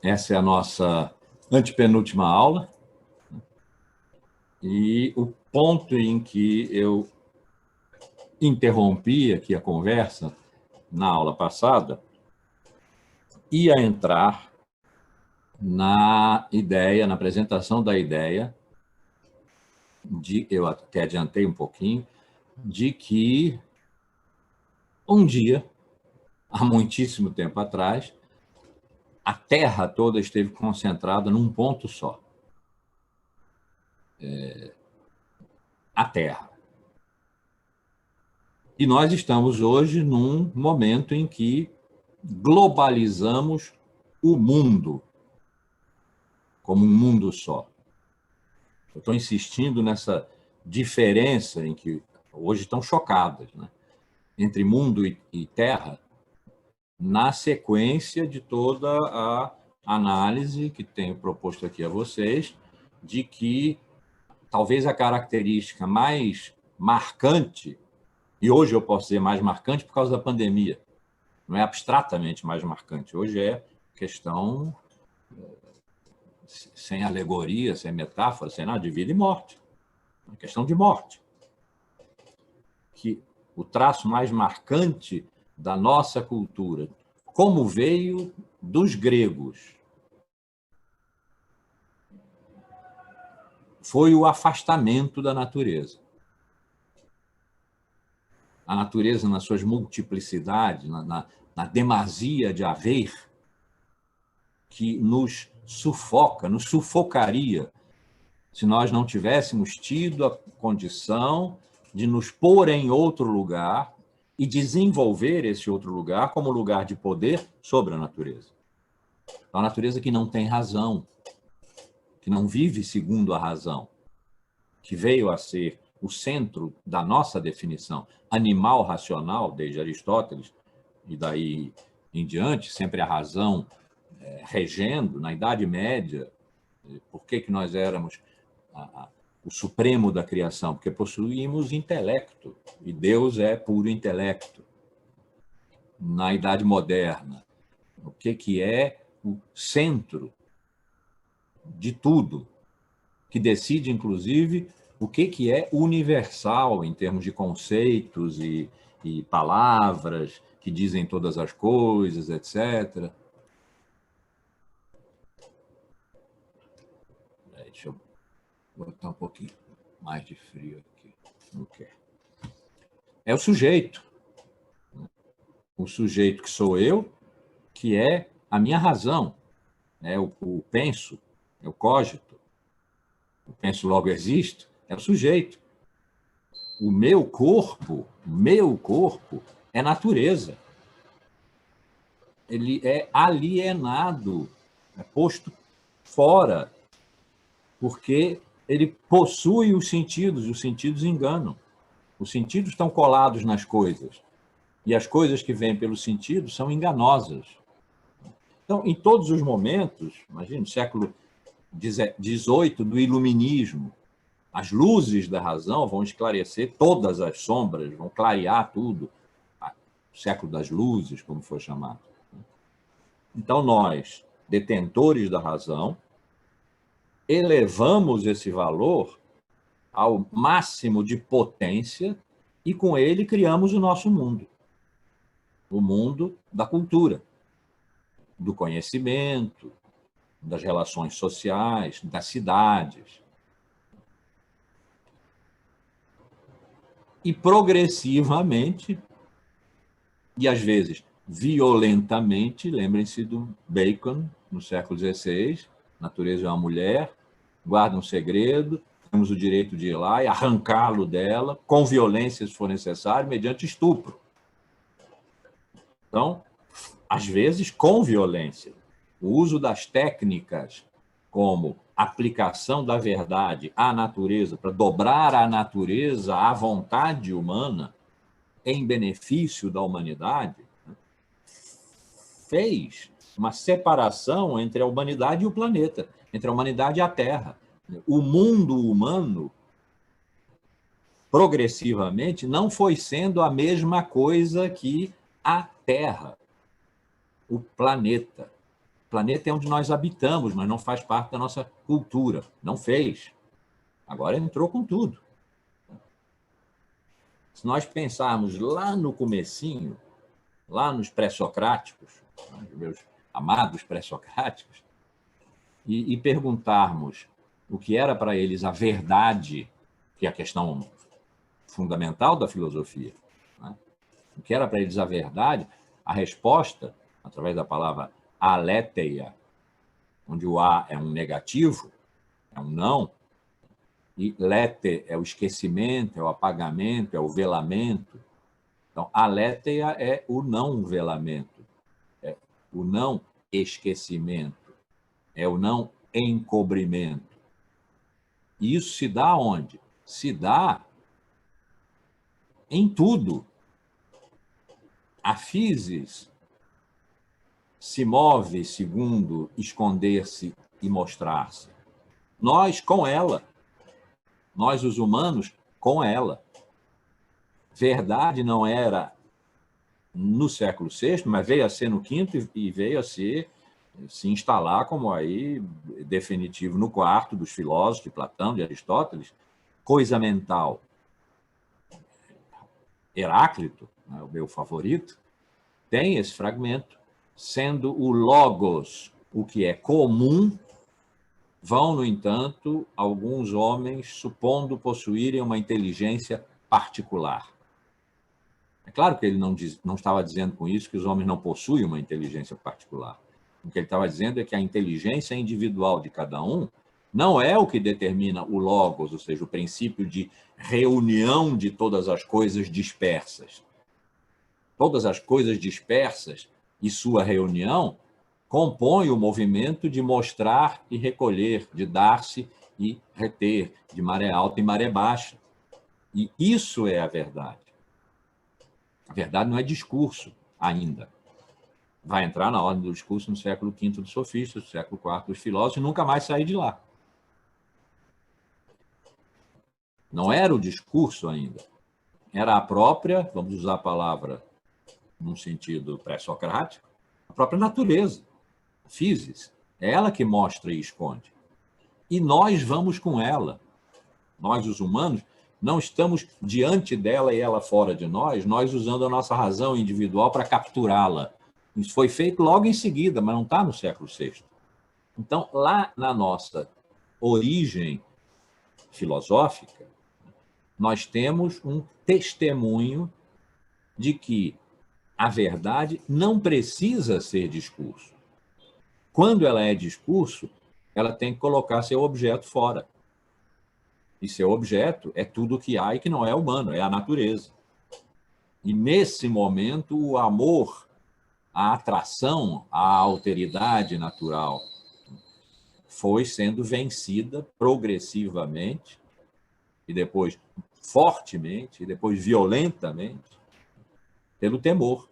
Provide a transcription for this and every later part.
Essa é a nossa antepenúltima aula. E o ponto em que eu interrompi aqui a conversa na aula passada ia entrar na ideia, na apresentação da ideia, eu até adiantei um pouquinho, de que um dia, há muitíssimo tempo atrás, a Terra toda esteve concentrada num ponto só. A Terra. E nós estamos hoje num momento em que globalizamos o mundo como um mundo só. Eu estou insistindo nessa diferença em que hoje estão chocadas, né? Entre mundo e terra, na sequência de toda a análise que tenho proposto aqui a vocês, de que talvez a característica mais marcante, e hoje eu posso dizer mais marcante por causa da pandemia, não é abstratamente mais marcante, hoje é questão sem alegoria, sem metáfora, sem nada, de vida e morte. Uma questão de morte. Que o traço mais marcante da nossa cultura, como veio dos gregos, foi o afastamento da natureza. A natureza, nas suas multiplicidades, na demasia de haver, que nos sufoca, nos sufocaria, se nós não tivéssemos tido a condição de nos pôr em outro lugar e desenvolver esse outro lugar como lugar de poder sobre a natureza. Então, a natureza que não tem razão, que não vive segundo a razão, que veio a ser o centro da nossa definição animal racional, desde Aristóteles, e daí em diante, sempre a razão regendo, na Idade Média, por que nós éramos o supremo da criação? Porque possuímos intelecto, e Deus é puro intelecto. Na Idade Moderna, o que é o centro de tudo, que decide, inclusive, o que é universal em termos de conceitos e palavras que dizem todas as coisas, etc. Deixa eu botar um pouquinho mais de frio aqui. Não quer. É o sujeito. O sujeito que sou eu, que é a minha razão, é o penso, é o cogito, o penso logo existo, é o sujeito. O meu corpo é natureza. Ele é alienado, é posto fora, porque ele possui os sentidos enganam. Os sentidos estão colados nas coisas, e as coisas que vêm pelos sentidos são enganosas. Então, em todos os momentos, imagina, no século XVIII, do iluminismo, as luzes da razão vão esclarecer todas as sombras, vão clarear tudo. O século das luzes, como foi chamado. Então, nós, detentores da razão, elevamos esse valor ao máximo de potência e, com ele, criamos o nosso mundo. O mundo da cultura, do conhecimento, das relações sociais, das cidades. E, progressivamente, e às vezes violentamente, lembrem-se do Bacon, no século XVI, natureza é uma mulher, guarda um segredo, temos o direito de ir lá e arrancá-lo dela, com violência, se for necessário, mediante estupro. Então, às vezes, com violência. O uso das técnicas como aplicação da verdade à natureza, para dobrar a natureza à vontade humana, em benefício da humanidade, fez uma separação entre a humanidade e o planeta, entre a humanidade e a Terra. O mundo humano, progressivamente, não foi sendo a mesma coisa que a Terra, o planeta. planeta é onde nós habitamos, mas não faz parte da nossa cultura. Não fez. Agora entrou com tudo. Se nós pensarmos lá no comecinho, lá nos pré-socráticos, meus amados pré-socráticos, e perguntarmos o que era para eles a verdade, que é a questão fundamental da filosofia, né? O que era para eles a verdade, a resposta, através da palavra aletheia, onde o a é um negativo, é um não, e lete é o esquecimento, é o apagamento, é o velamento. Então, aletheia é o não velamento, é o não esquecimento, é o não encobrimento. E isso se dá onde? Se dá em tudo. A physis se move segundo esconder-se e mostrar-se. Nós com ela. Nós, os humanos, com ela. Verdade não era no século VI, mas veio a ser no V e veio a se instalar como aí definitivo no quarto dos filósofos de Platão, de Aristóteles, coisa mental. Heráclito, né, o meu favorito, tem esse fragmento, sendo o logos o que é comum, vão, no entanto, alguns homens supondo possuírem uma inteligência particular. É claro que ele não estava dizendo com isso que os homens não possuem uma inteligência particular. O que ele estava dizendo é que a inteligência individual de cada um não é o que determina o logos, ou seja, o princípio de reunião de todas as coisas dispersas. Todas as coisas dispersas e sua reunião compõem o movimento de mostrar e recolher, de dar-se e reter, de maré alta e maré baixa. E isso é a verdade. A verdade não é discurso ainda. Vai entrar na ordem do discurso no século V dos sofistas, no século IV dos filósofos, e nunca mais sair de lá. Não era o discurso ainda. Era a própria, vamos usar a palavra num sentido pré-socrático, a própria natureza, a physis. É ela que mostra e esconde. E nós vamos com ela. Nós, os humanos, não estamos diante dela e ela fora de nós usando a nossa razão individual para capturá-la. Isso foi feito logo em seguida, mas não está no século VI. Então, lá na nossa origem filosófica, nós temos um testemunho de que a verdade não precisa ser discurso. Quando ela é discurso, ela tem que colocar seu objeto fora. E seu objeto é tudo o que há e que não é humano, é a natureza. E, nesse momento, o amor, a atração, a alteridade natural foi sendo vencida progressivamente, e depois fortemente, e depois violentamente, pelo temor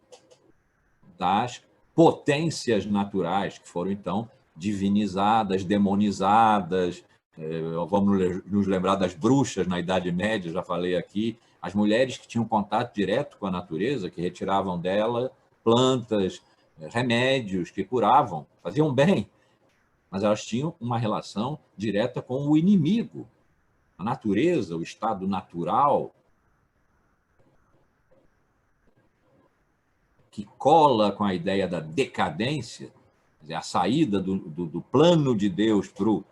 das potências naturais, que foram, então, divinizadas, demonizadas. Vamos nos lembrar das bruxas na Idade Média, já falei aqui, as mulheres que tinham contato direto com a natureza, que retiravam dela plantas, remédios que curavam, faziam bem, mas elas tinham uma relação direta com o inimigo. A natureza, o estado natural, que cola com a ideia da decadência, a saída do plano de Deus para o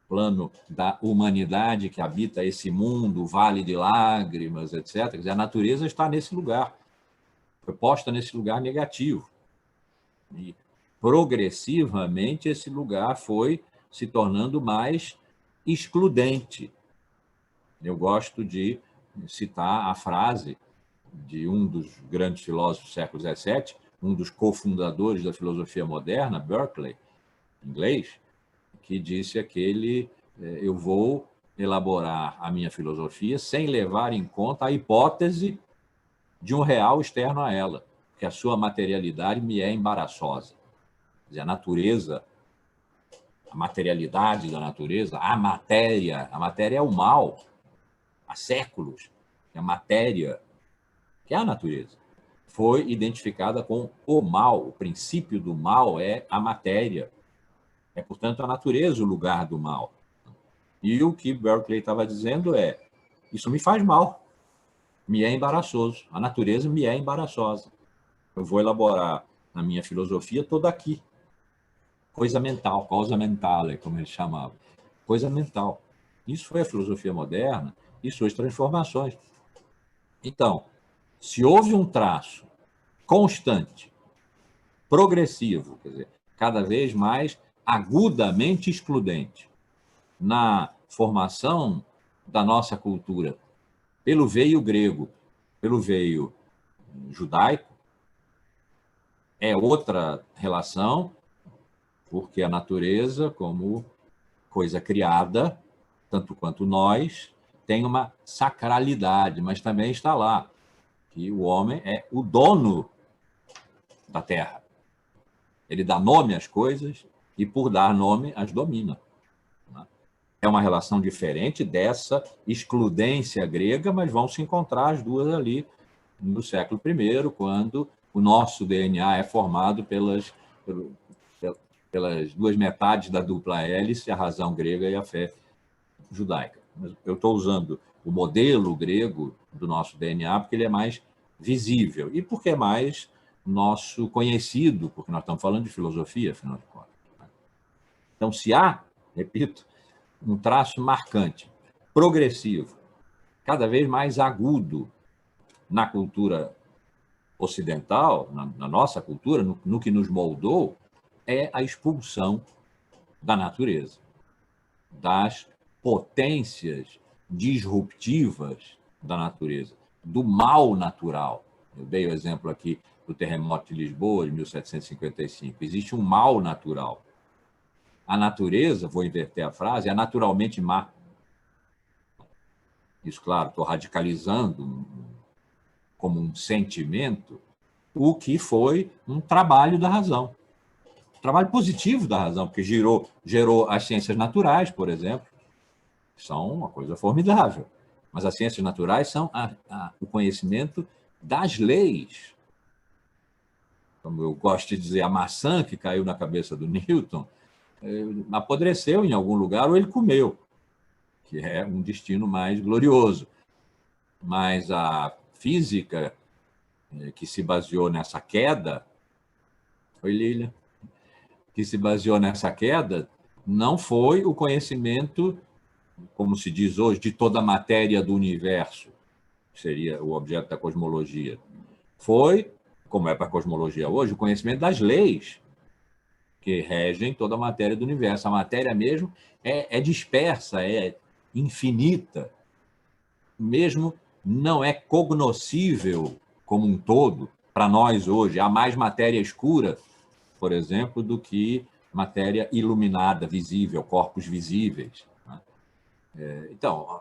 plano da humanidade que habita esse mundo, o vale de lágrimas, etc. Quer dizer, a natureza está nesse lugar, foi posta nesse lugar negativo. E, progressivamente, esse lugar foi se tornando mais excludente. Eu gosto de citar a frase de um dos grandes filósofos do século XVII, um dos cofundadores da filosofia moderna, Berkeley, inglês, que disse eu vou elaborar a minha filosofia sem levar em conta a hipótese de um real externo a ela, que a sua materialidade me é embaraçosa. Quer dizer, a natureza, a materialidade da natureza, a matéria é o mal, há séculos, a matéria, que é a natureza, foi identificada com o mal. O princípio do mal é a matéria. É, portanto, a natureza o lugar do mal. E o que Berkeley estava dizendo é: isso me faz mal, me é embaraçoso. A natureza me é embaraçosa. Eu vou elaborar na minha filosofia toda aqui. Coisa mental, causa mentale, como ele chamava. Coisa mental. Isso foi a filosofia moderna e suas transformações. Então, se houve um traço constante, progressivo, quer dizer, cada vez mais agudamente excludente na formação da nossa cultura, pelo veio grego, pelo veio judaico, é outra relação, porque a natureza, como coisa criada, tanto quanto nós, tem uma sacralidade, mas também está lá, que o homem é o dono da terra. Ele dá nome às coisas e, por dar nome, as domina. É uma relação diferente dessa excludência grega, mas vão se encontrar as duas ali no século I, quando o nosso DNA é formado pelas duas metades da dupla hélice, a razão grega e a fé judaica. Eu estou usando o modelo grego do nosso DNA porque ele é mais visível e porque é mais nosso conhecido, porque nós estamos falando de filosofia, afinal de contas. Então, se há, repito, um traço marcante, progressivo, cada vez mais agudo na cultura ocidental, na nossa cultura, no que nos moldou, é a expulsão da natureza, das potências disruptivas da natureza, do mal natural. Eu dei o exemplo aqui do terremoto de Lisboa, de 1755. Existe um mal natural. A natureza, vou inverter a frase, é naturalmente má. Isso, claro, estou radicalizando como um sentimento o que foi um trabalho da razão. Um trabalho positivo da razão, porque gerou as ciências naturais, por exemplo, são uma coisa formidável. Mas as ciências naturais são o conhecimento das leis. Como eu gosto de dizer, a maçã que caiu na cabeça do Newton apodreceu em algum lugar ou ele comeu, que é um destino mais glorioso. Mas a física que se baseou nessa queda, foi Lília, que se baseou nessa queda, não foi o conhecimento, como se diz hoje, de toda a matéria do universo, que seria o objeto da cosmologia. Foi, como é para a cosmologia hoje, o conhecimento das leis que regem toda a matéria do universo. A matéria mesmo é dispersa, é infinita, mesmo não é cognoscível como um todo para nós hoje. Há mais matéria escura, por exemplo, do que matéria iluminada, visível, corpos visíveis. Então,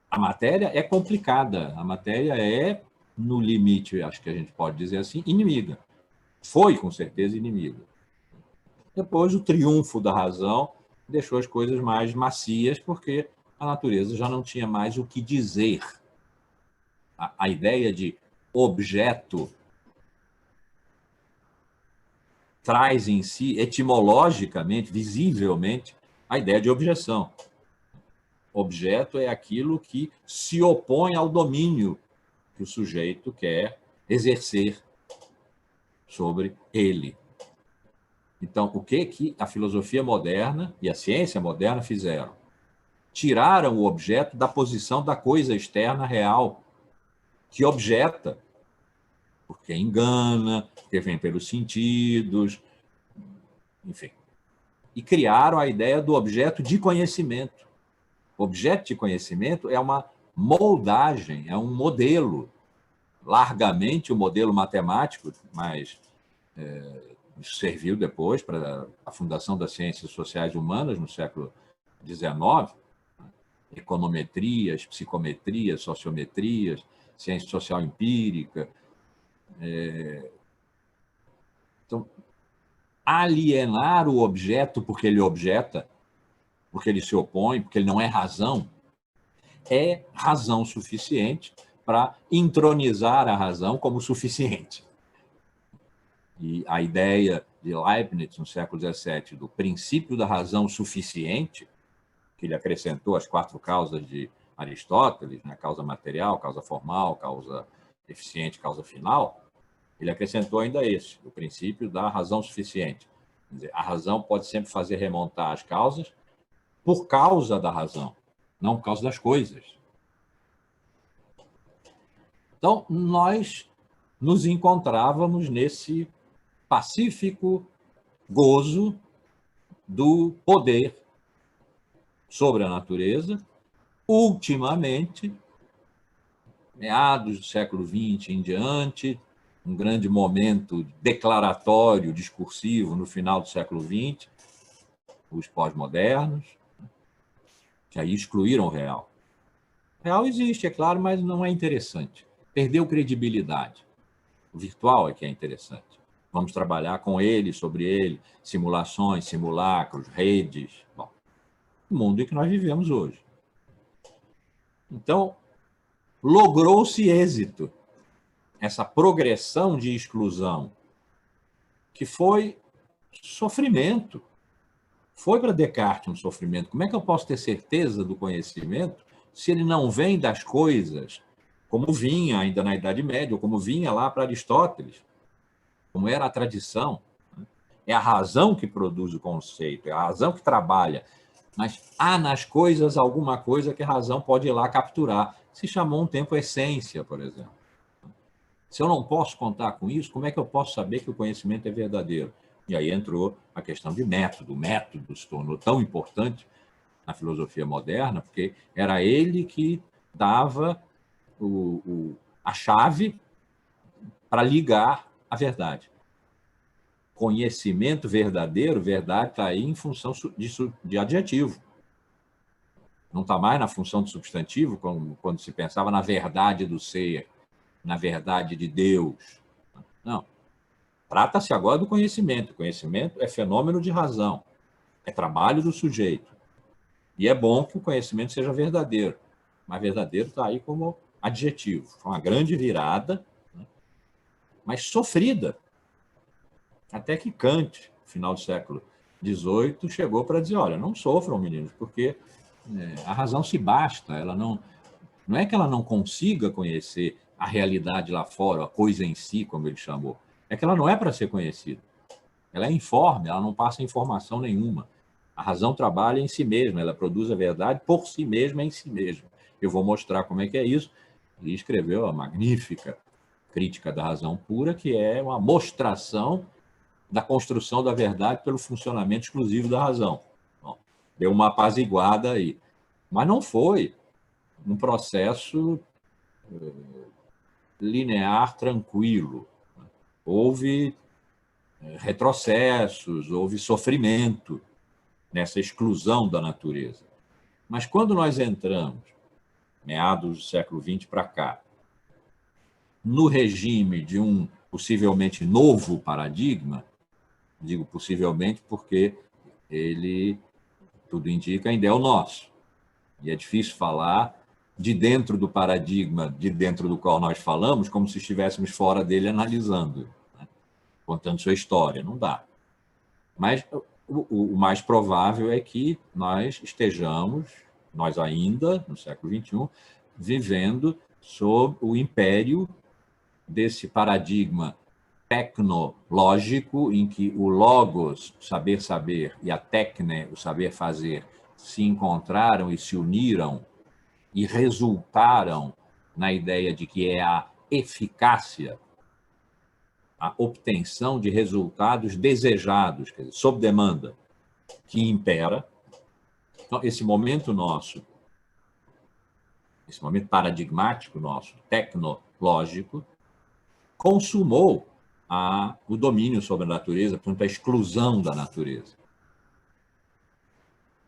a matéria é complicada, a matéria é, no limite, acho que a gente pode dizer assim, inimiga. Foi, com certeza, inimiga. Depois, o triunfo da razão deixou as coisas mais macias, porque a natureza já não tinha mais o que dizer. A ideia de objeto traz em si, etimologicamente, visivelmente, a ideia de objeção. Objeto é aquilo que se opõe ao domínio que o sujeito quer exercer sobre ele. Então, o que a filosofia moderna e a ciência moderna fizeram? Tiraram o objeto da posição da coisa externa real, que objeta, porque engana, porque vem pelos sentidos, enfim. E criaram a ideia do objeto de conhecimento. O objeto de conhecimento é uma moldagem, é um modelo, largamente o modelo matemático, mas isso serviu depois para a fundação das ciências sociais humanas no século XIX, econometrias, psicometrias, sociometrias, ciência social empírica. Então, alienar o objeto porque ele objeta, porque ele se opõe, porque ele não é razão suficiente para entronizar a razão como suficiente. E a ideia de Leibniz, no século XVII, do princípio da razão suficiente, que ele acrescentou às 4 causas de Aristóteles, né? Causa material, causa formal, causa eficiente, causa final, ele acrescentou ainda esse, o princípio da razão suficiente. Quer dizer, a razão pode sempre fazer remontar as causas por causa da razão, não por causa das coisas. Então, nós nos encontrávamos nesse pacífico gozo do poder sobre a natureza, ultimamente, meados do século XX em diante, um grande momento declaratório, discursivo no final do século XX, os pós-modernos, que aí excluíram o real. O real existe, é claro, mas não é interessante. Perdeu credibilidade. O virtual é que é interessante. Vamos trabalhar com ele, sobre ele, simulações, simulacros, redes. Bom, o mundo em que nós vivemos hoje. Então, logrou-se êxito. Essa progressão de exclusão, que foi sofrimento. Foi para Descartes um sofrimento. Como é que eu posso ter certeza do conhecimento se ele não vem das coisas, como vinha ainda na Idade Média, ou como vinha lá para Aristóteles, como era a tradição? É a razão que produz o conceito, é a razão que trabalha. Mas há nas coisas alguma coisa que a razão pode ir lá capturar. Se chamou um tempo essência, por exemplo. Se eu não posso contar com isso, como é que eu posso saber que o conhecimento é verdadeiro? E aí entrou a questão de método. O método se tornou tão importante na filosofia moderna, porque era ele que dava a chave para ligar a verdade. Conhecimento verdadeiro, verdade está aí em função de adjetivo. Não está mais na função de substantivo, como quando se pensava na verdade do ser, na verdade de Deus. Não. Trata-se agora do conhecimento. O conhecimento é fenômeno de razão, é trabalho do sujeito. E é bom que o conhecimento seja verdadeiro, mas verdadeiro está aí como adjetivo. Foi uma grande virada, né? Mas sofrida. Até que Kant, no final do século XVIII, chegou para dizer, olha, não sofram, meninos, porque a razão se basta, ela não é que ela não consiga conhecer a realidade lá fora, a coisa em si, como ele chamou, é que ela não é para ser conhecida. Ela é informe, ela não passa informação nenhuma. A razão trabalha em si mesma, ela produz a verdade por si mesma, em si mesma. Eu vou mostrar como é que é isso. Ele escreveu a magnífica Crítica da Razão Pura, que é uma mostração da construção da verdade pelo funcionamento exclusivo da razão. Bom, deu uma apaziguada aí. Mas não foi um processo linear, tranquilo. Houve retrocessos, houve sofrimento nessa exclusão da natureza. Mas quando nós entramos, meados do século XX para cá, no regime de um possivelmente novo paradigma, digo possivelmente porque ele, tudo indica, ainda é o nosso. E é difícil falar de dentro do paradigma, de dentro do qual nós falamos, como se estivéssemos fora dele analisando, né? Contando sua história. Não dá. Mas o mais provável é que nós estejamos, nós ainda, no século XXI, vivendo sob o império desse paradigma tecnológico, em que o logos, o saber, e a techne, o saber-fazer, se encontraram e se uniram e resultaram na ideia de que é a eficácia, a obtenção de resultados desejados, quer dizer, sob demanda, que impera. Então, esse momento nosso, esse momento paradigmático nosso, tecnológico, consumou o domínio sobre a natureza, portanto, a exclusão da natureza.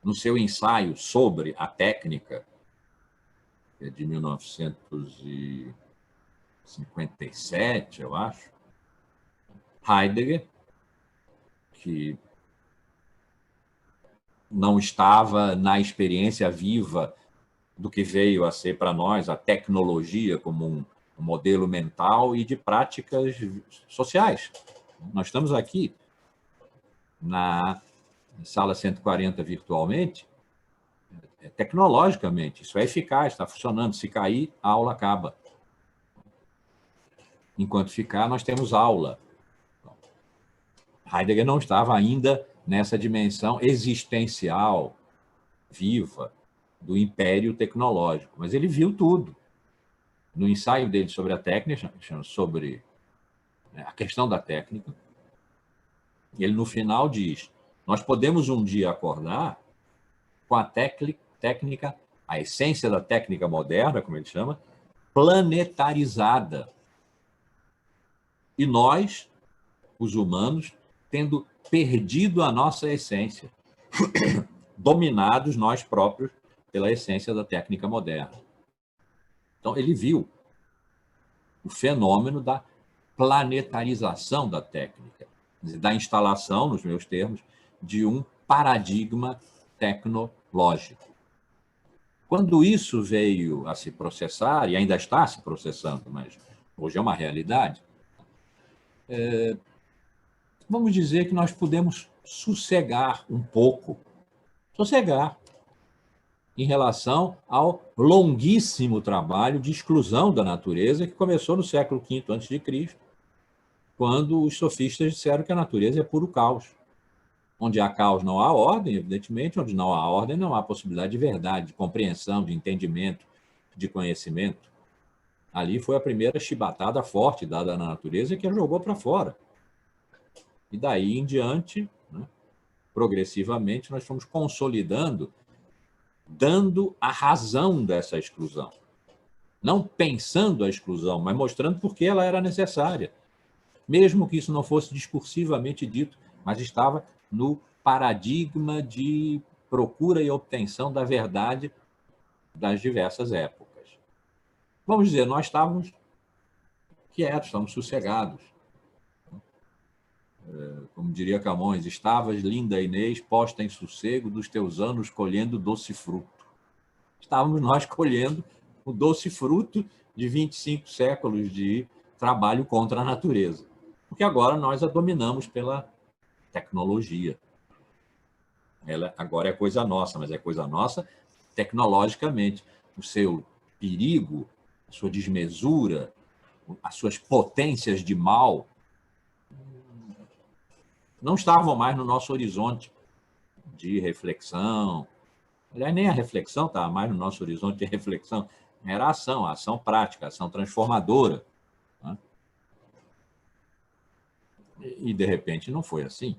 No seu ensaio sobre a técnica, que é de 1957, eu acho, Heidegger, que não estava na experiência viva do que veio a ser para nós a tecnologia como um modelo mental e de práticas sociais. Nós estamos aqui na sala 140 virtualmente, tecnologicamente, isso é eficaz, está funcionando. Se cair, a aula acaba. Enquanto ficar, nós temos aula. Heidegger não estava ainda nessa dimensão existencial, viva, do império tecnológico, mas ele viu tudo. No ensaio dele sobre a técnica, sobre a questão da técnica, ele no final diz: nós podemos um dia acordar com a técnica, a essência da técnica moderna, como ele chama, planetarizada. E nós, os humanos, tendo perdido a nossa essência, dominados nós próprios pela essência da técnica moderna. Então, ele viu o fenômeno da planetarização da técnica, da instalação, nos meus termos, de um paradigma tecnológico. Quando isso veio a se processar, e ainda está se processando, mas hoje é uma realidade, vamos dizer que nós podemos sossegar um pouco, em relação ao longuíssimo trabalho de exclusão da natureza que começou no século V a.C., quando os sofistas disseram que a natureza é puro caos. Onde há caos não há ordem, evidentemente, onde não há ordem não há possibilidade de verdade, de compreensão, de entendimento, de conhecimento. Ali foi a primeira chibatada forte dada à natureza que a jogou para fora. E daí em diante, né, progressivamente, nós fomos consolidando, dando a razão dessa exclusão. Não pensando a exclusão, mas mostrando por que ela era necessária. Mesmo que isso não fosse discursivamente dito, mas estava no paradigma de procura e obtenção da verdade das diversas épocas. Vamos dizer, nós estávamos quietos, estávamos sossegados. Como diria Camões, estavas, linda Inês, posta em sossego dos teus anos, colhendo doce fruto. Estávamos nós colhendo o doce fruto de 25 séculos de trabalho contra a natureza. Porque agora nós a dominamos pela tecnologia. Ela agora é coisa nossa, mas é coisa nossa tecnologicamente. O seu perigo, a sua desmesura, as suas potências de mal não estavam mais no nosso horizonte de reflexão. Aliás, nem a reflexão estava mais no nosso horizonte de reflexão. Era a ação prática, a ação transformadora. Né? E, de repente, não foi assim.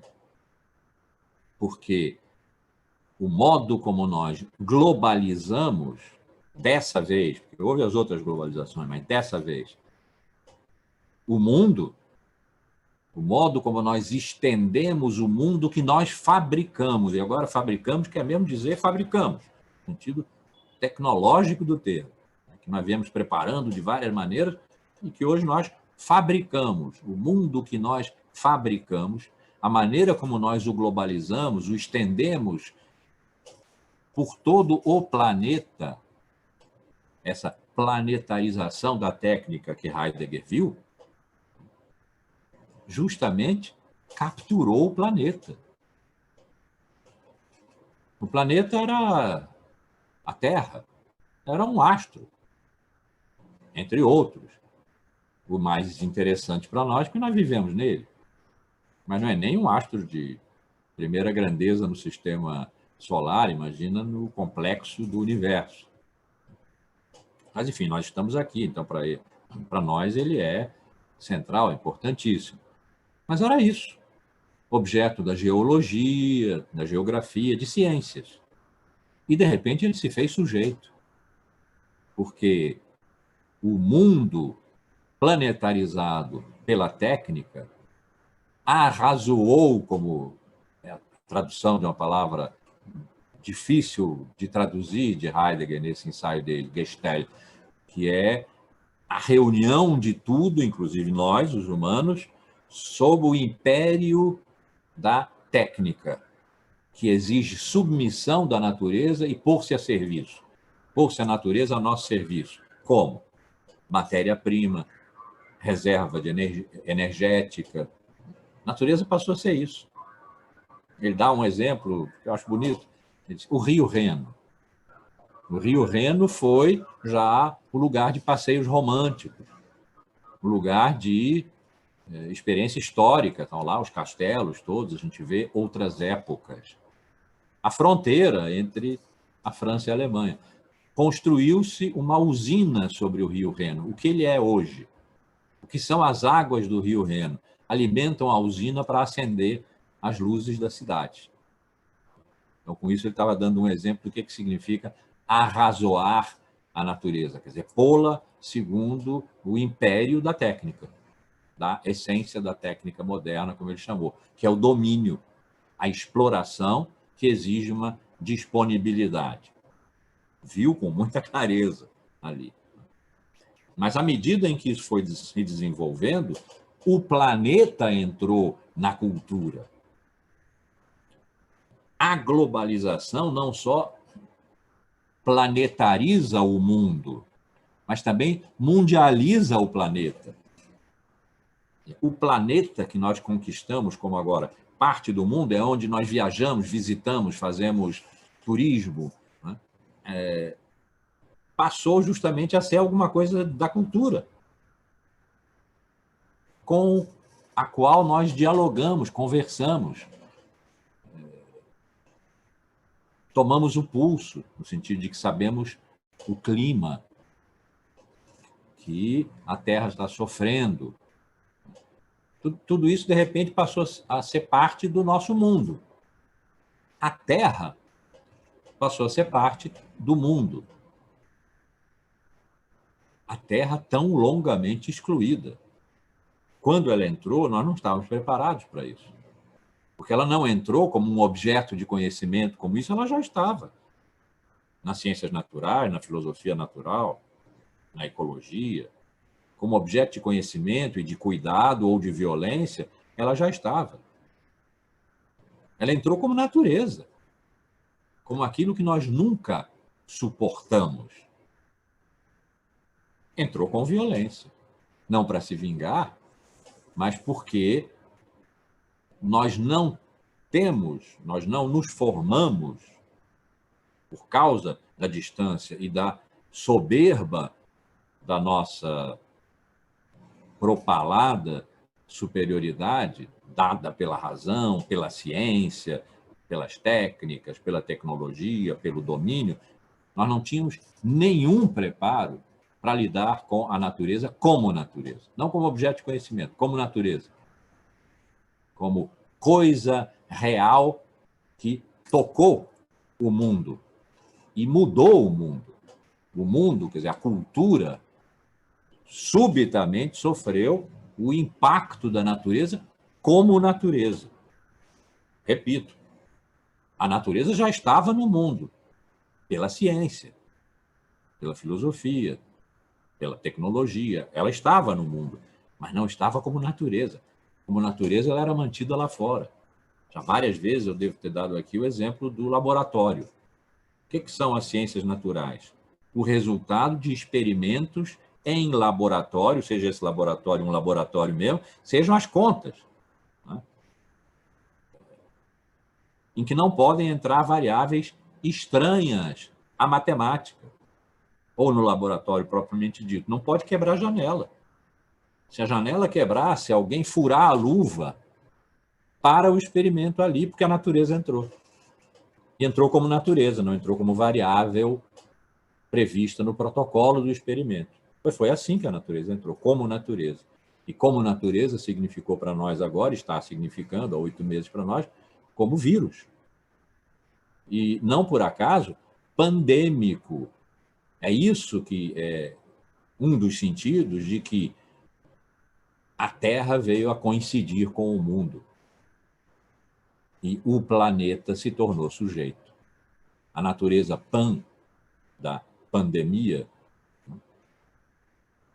Porque o modo como nós globalizamos, dessa vez, porque houve as outras globalizações, mas dessa vez, o mundo, o modo como nós estendemos o mundo que nós fabricamos, e agora fabricamos quer mesmo dizer fabricamos, no sentido tecnológico do termo, que nós viemos preparando de várias maneiras e que hoje nós fabricamos. O mundo que nós fabricamos, a maneira como nós o globalizamos, o estendemos por todo o planeta, essa planetarização da técnica que Heidegger viu, justamente capturou o planeta. O planeta era a Terra, era um astro, entre outros. O mais interessante para nós é que nós vivemos nele. Mas não é nem um astro de primeira grandeza no sistema solar, imagina no complexo do universo. Mas, enfim, nós estamos aqui, então, para nós ele é central, importantíssimo. Mas era isso, objeto da geologia, da geografia, de ciências. E, de repente, ele se fez sujeito, porque o mundo planetarizado pela técnica arrazoou, como é a tradução de uma palavra difícil de traduzir de Heidegger nesse ensaio dele, Gestalt, que é a reunião de tudo, inclusive nós, os humanos, sob o império da técnica, que exige submissão da natureza e pôr-se a serviço. pôs-se a natureza a nosso serviço. Como? Matéria-prima, reserva de energética. A natureza passou a ser isso. Ele dá um exemplo que eu acho bonito. Ele diz, o Rio Reno. O Rio Reno foi já o lugar de passeios românticos, o lugar de experiência histórica. Estão lá os castelos todos, a gente vê outras épocas. A fronteira entre a França e a Alemanha. Construiu-se uma usina sobre o Rio Reno. O que ele é hoje? O que são as águas do Rio Reno? Alimentam a usina para acender as luzes da cidade. Então, com isso, ele estava dando um exemplo do que significa arrazoar a natureza, quer dizer, pô-la segundo o império da técnica, da essência da técnica moderna, como ele chamou, que é o domínio, a exploração que exige uma disponibilidade. Viu com muita clareza ali. Mas, à medida em que isso foi se desenvolvendo, o planeta entrou na cultura. A globalização não só planetariza o mundo, mas também mundializa o planeta. O planeta que nós conquistamos, como agora parte do mundo, é onde nós viajamos, visitamos, fazemos turismo, né? Passou justamente a ser alguma coisa da cultura, com a qual nós dialogamos, conversamos, tomamos o pulso, no sentido de que sabemos o clima que a Terra está sofrendo. Tudo isso, de repente, passou a ser parte do nosso mundo. A Terra passou a ser parte do mundo. A Terra tão longamente excluída. Quando ela entrou, nós não estávamos preparados para isso. Porque ela não entrou como um objeto de conhecimento, como isso ela já estava. Nas ciências naturais, na filosofia natural, na ecologia, como objeto de conhecimento e de cuidado ou de violência, ela já estava. Ela entrou como natureza, como aquilo que nós nunca suportamos. Entrou com violência. Não para se vingar, mas porque nós não nos formamos, por causa da distância e da soberba da nossa propalada superioridade, dada pela razão, pela ciência, pelas técnicas, pela tecnologia, pelo domínio, nós não tínhamos nenhum preparo para lidar com a natureza como natureza, não como objeto de conhecimento, como natureza, como coisa real que tocou o mundo e mudou o mundo. O mundo, quer dizer, a cultura, subitamente sofreu o impacto da natureza como natureza. Repito, a natureza já estava no mundo, pela ciência, pela filosofia, pela tecnologia. Ela estava no mundo, mas não estava como natureza. Como natureza, ela era mantida lá fora. Já várias vezes eu devo ter dado aqui o exemplo do laboratório. O que são as ciências naturais? O resultado de experimentos em laboratório, seja esse laboratório um laboratório mesmo, sejam as contas, né? Em que não podem entrar variáveis estranhas à matemática, ou no laboratório propriamente dito. Não pode quebrar a janela. Se a janela quebrar, se alguém furar a luva, para o experimento ali, porque a natureza entrou. E entrou como natureza, não entrou como variável prevista no protocolo do experimento. Foi assim que a natureza entrou, como natureza. E como natureza significou para nós agora, está significando há 8 meses para nós, como vírus. E não por acaso, pandêmico. É isso que é um dos sentidos de que a Terra veio a coincidir com o mundo. E o planeta se tornou sujeito. A natureza pan da pandemia,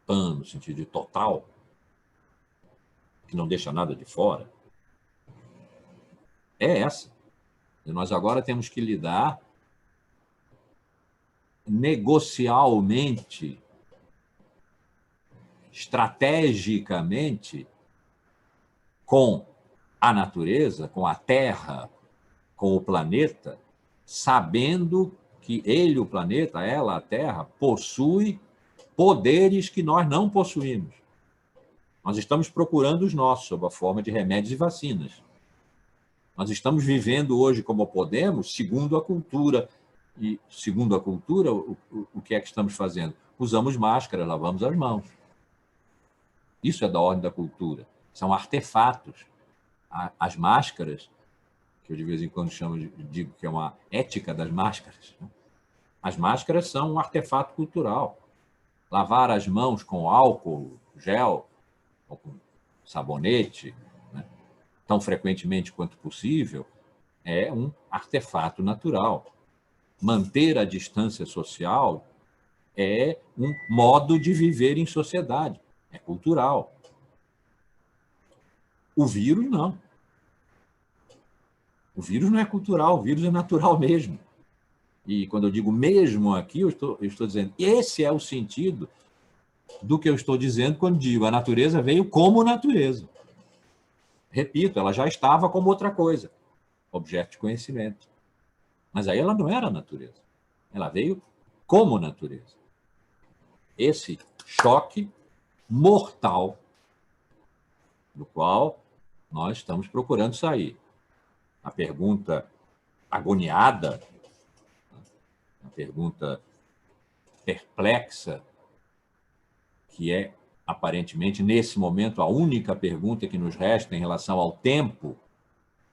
pan no sentido de total, que não deixa nada de fora, é essa. E nós agora temos que lidar negocialmente, estrategicamente, com a natureza, com a Terra, com o planeta, sabendo que ele, o planeta, ela, a Terra, possui poderes que nós não possuímos. Nós estamos procurando os nossos, sob a forma de remédios e vacinas. Nós estamos vivendo hoje como podemos, segundo a cultura. E, segundo a cultura, o que é que estamos fazendo? Usamos máscara, lavamos as mãos. Isso é da ordem da cultura. São artefatos. As máscaras, que eu de vez em quando digo que é uma ética das máscaras. As máscaras são um artefato cultural. Lavar as mãos com álcool, gel, ou com sabonete, né, tão frequentemente quanto possível, é um artefato natural. Manter a distância social é um modo de viver em sociedade, é cultural. O vírus, não. O vírus não é cultural, o vírus é natural mesmo. E quando eu digo mesmo aqui, eu estou dizendo, esse é o sentido do que eu estou dizendo quando digo a natureza veio como natureza. Repito, ela já estava como outra coisa, objeto de conhecimento. Mas aí ela não era natureza. Ela veio como natureza. Esse choque mortal do qual nós estamos procurando sair. A pergunta agoniada, a pergunta perplexa, que é, aparentemente, nesse momento, a única pergunta que nos resta em relação ao tempo,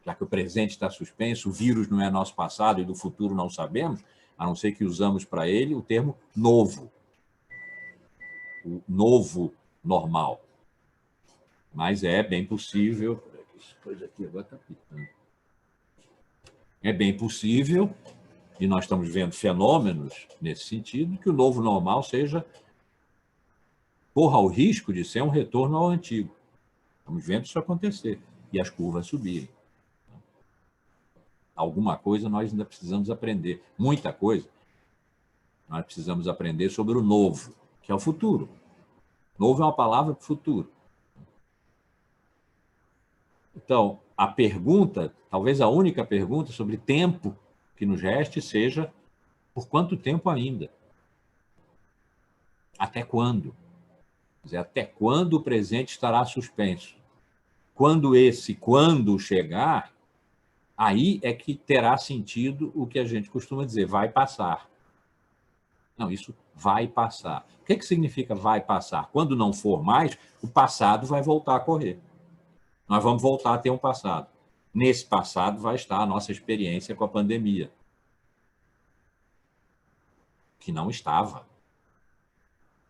já que o presente está suspenso, o vírus não é nosso passado e do futuro não sabemos, a não ser que usamos para ele o termo novo, o novo normal. Mas é bem possível... Essa coisa aqui agora está pitando. É bem possível, e nós estamos vendo fenômenos nesse sentido, que o novo normal corra o risco de ser um retorno ao antigo. Estamos vendo isso acontecer e as curvas subirem. Alguma coisa nós ainda precisamos aprender, muita coisa. Nós precisamos aprender sobre o novo, que é o futuro. Novo é uma palavra para o futuro. Então, a pergunta, talvez a única pergunta sobre tempo que nos reste seja por quanto tempo ainda? Até quando? Quer dizer, até quando o presente estará suspenso? Quando chegar, aí é que terá sentido o que a gente costuma dizer, vai passar. Não, isso vai passar. O que significa vai passar? Quando não for mais, o passado vai voltar a correr. Nós vamos voltar a ter um passado. Nesse passado vai estar a nossa experiência com a pandemia, que não estava,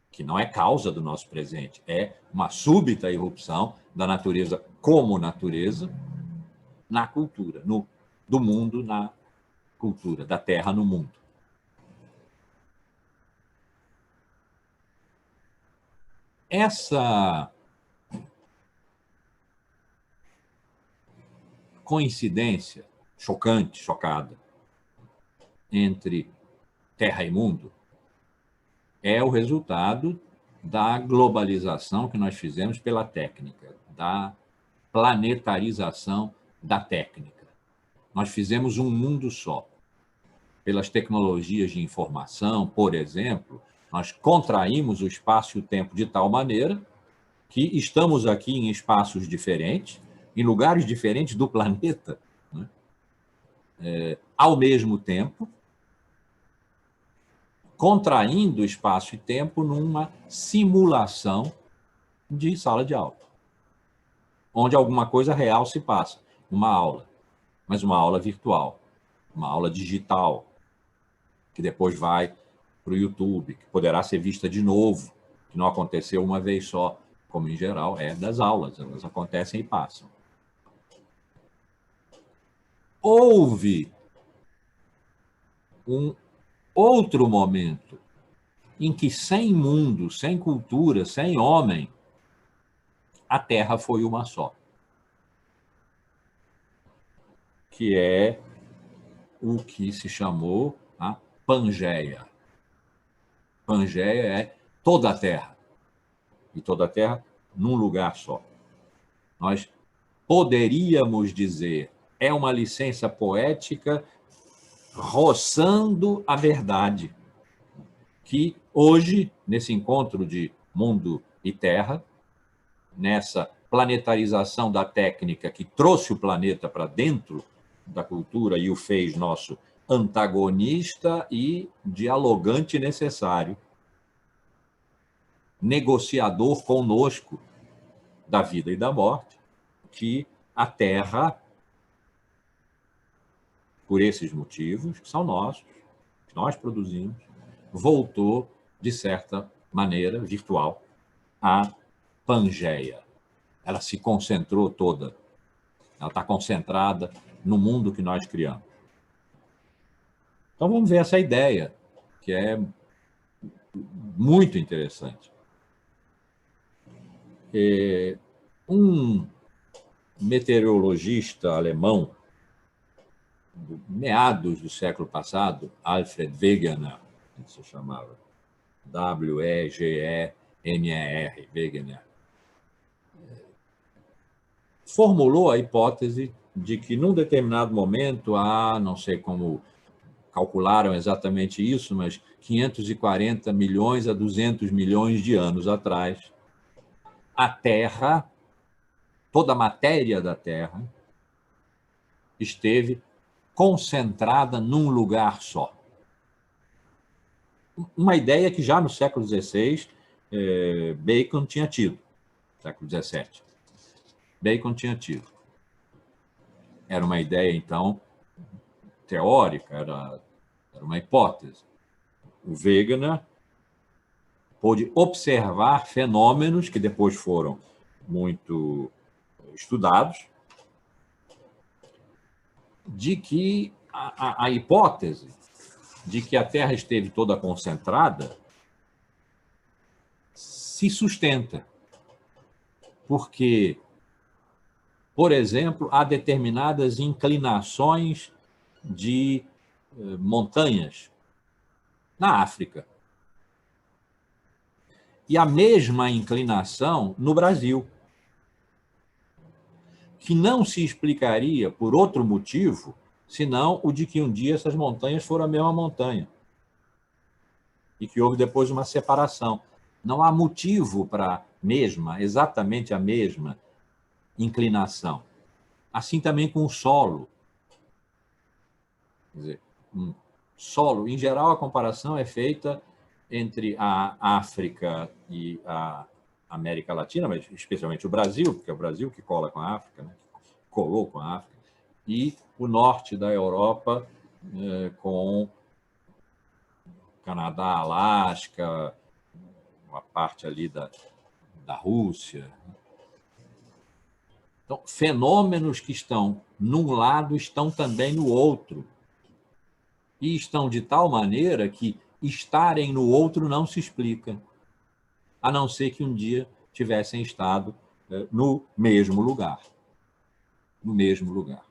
que não é causa do nosso presente, é uma súbita irrupção da natureza como natureza na cultura, do mundo na cultura, da terra no mundo. Essa coincidência chocante, chocada, entre terra e mundo é o resultado da globalização que nós fizemos pela técnica, da planetarização da técnica. Nós fizemos um mundo só. Pelas tecnologias de informação, por exemplo, nós contraímos o espaço e o tempo de tal maneira que estamos aqui em espaços diferentes, em lugares diferentes do planeta, né? Ao mesmo tempo, contraindo espaço e tempo numa simulação de sala de aula, onde alguma coisa real se passa, uma aula, mas uma aula virtual, uma aula digital, que depois vai para o YouTube, que poderá ser vista de novo, que não aconteceu uma vez só, como em geral é das aulas, elas acontecem e passam. Houve um outro momento em que, sem mundo, sem cultura, sem homem, a Terra foi uma só, que é o que se chamou a Pangeia. Pangeia é toda a Terra. E toda a Terra num lugar só. Nós poderíamos dizer, é uma licença poética roçando a verdade, que hoje, nesse encontro de mundo e terra, nessa planetarização da técnica que trouxe o planeta para dentro da cultura e o fez nosso antagonista e dialogante necessário, negociador conosco da vida e da morte, que a Terra, por esses motivos, que são nossos, que nós produzimos, voltou, de certa maneira, virtual, à Pangeia. Ela se concentrou toda, ela está concentrada no mundo que nós criamos. Então vamos ver essa ideia, que é muito interessante. Um meteorologista alemão, meados do século passado, Alfred Wegener, que se chamava Wegener, Wegener, formulou a hipótese de que, num determinado momento, não sei como calcularam exatamente isso, mas 540 milhões a 200 milhões de anos atrás, a Terra, toda a matéria da Terra, esteve concentrada num lugar só. Uma ideia que já no século XVI Bacon tinha tido, século XVII. Bacon tinha tido. Era uma ideia, então, teórica, era uma hipótese. O Wegener pôde observar fenômenos que depois foram muito estudados, de que a hipótese de que a Terra esteve toda concentrada se sustenta. Porque, por exemplo, há determinadas inclinações de montanhas na África. E a mesma inclinação no Brasil, que não se explicaria por outro motivo, senão o de que um dia essas montanhas foram a mesma montanha. E que houve depois uma separação. Não há motivo para exatamente a mesma inclinação. Assim também com o solo. Quer dizer, solo, em geral, a comparação é feita entre a África e a América Latina, mas especialmente o Brasil, porque é o Brasil que cola com a África, né? Colou com a África, e o norte da Europa com Canadá, Alasca, uma parte ali da Rússia. Então, fenômenos que estão num lado estão também no outro. E estão de tal maneira que estarem no outro não se explica, a não ser que um dia tivessem estado no mesmo lugar. No mesmo lugar.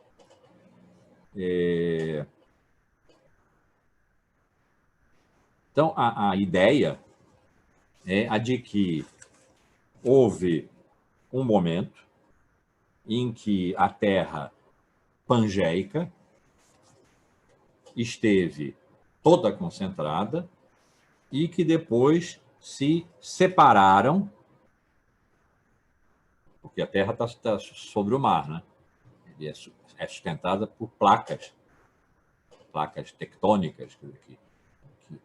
Então, a ideia é a de que houve um momento em que a Terra pangeica esteve toda concentrada e que depois se separaram, porque a Terra está sobre o mar, né? E é sustentada por placas tectônicas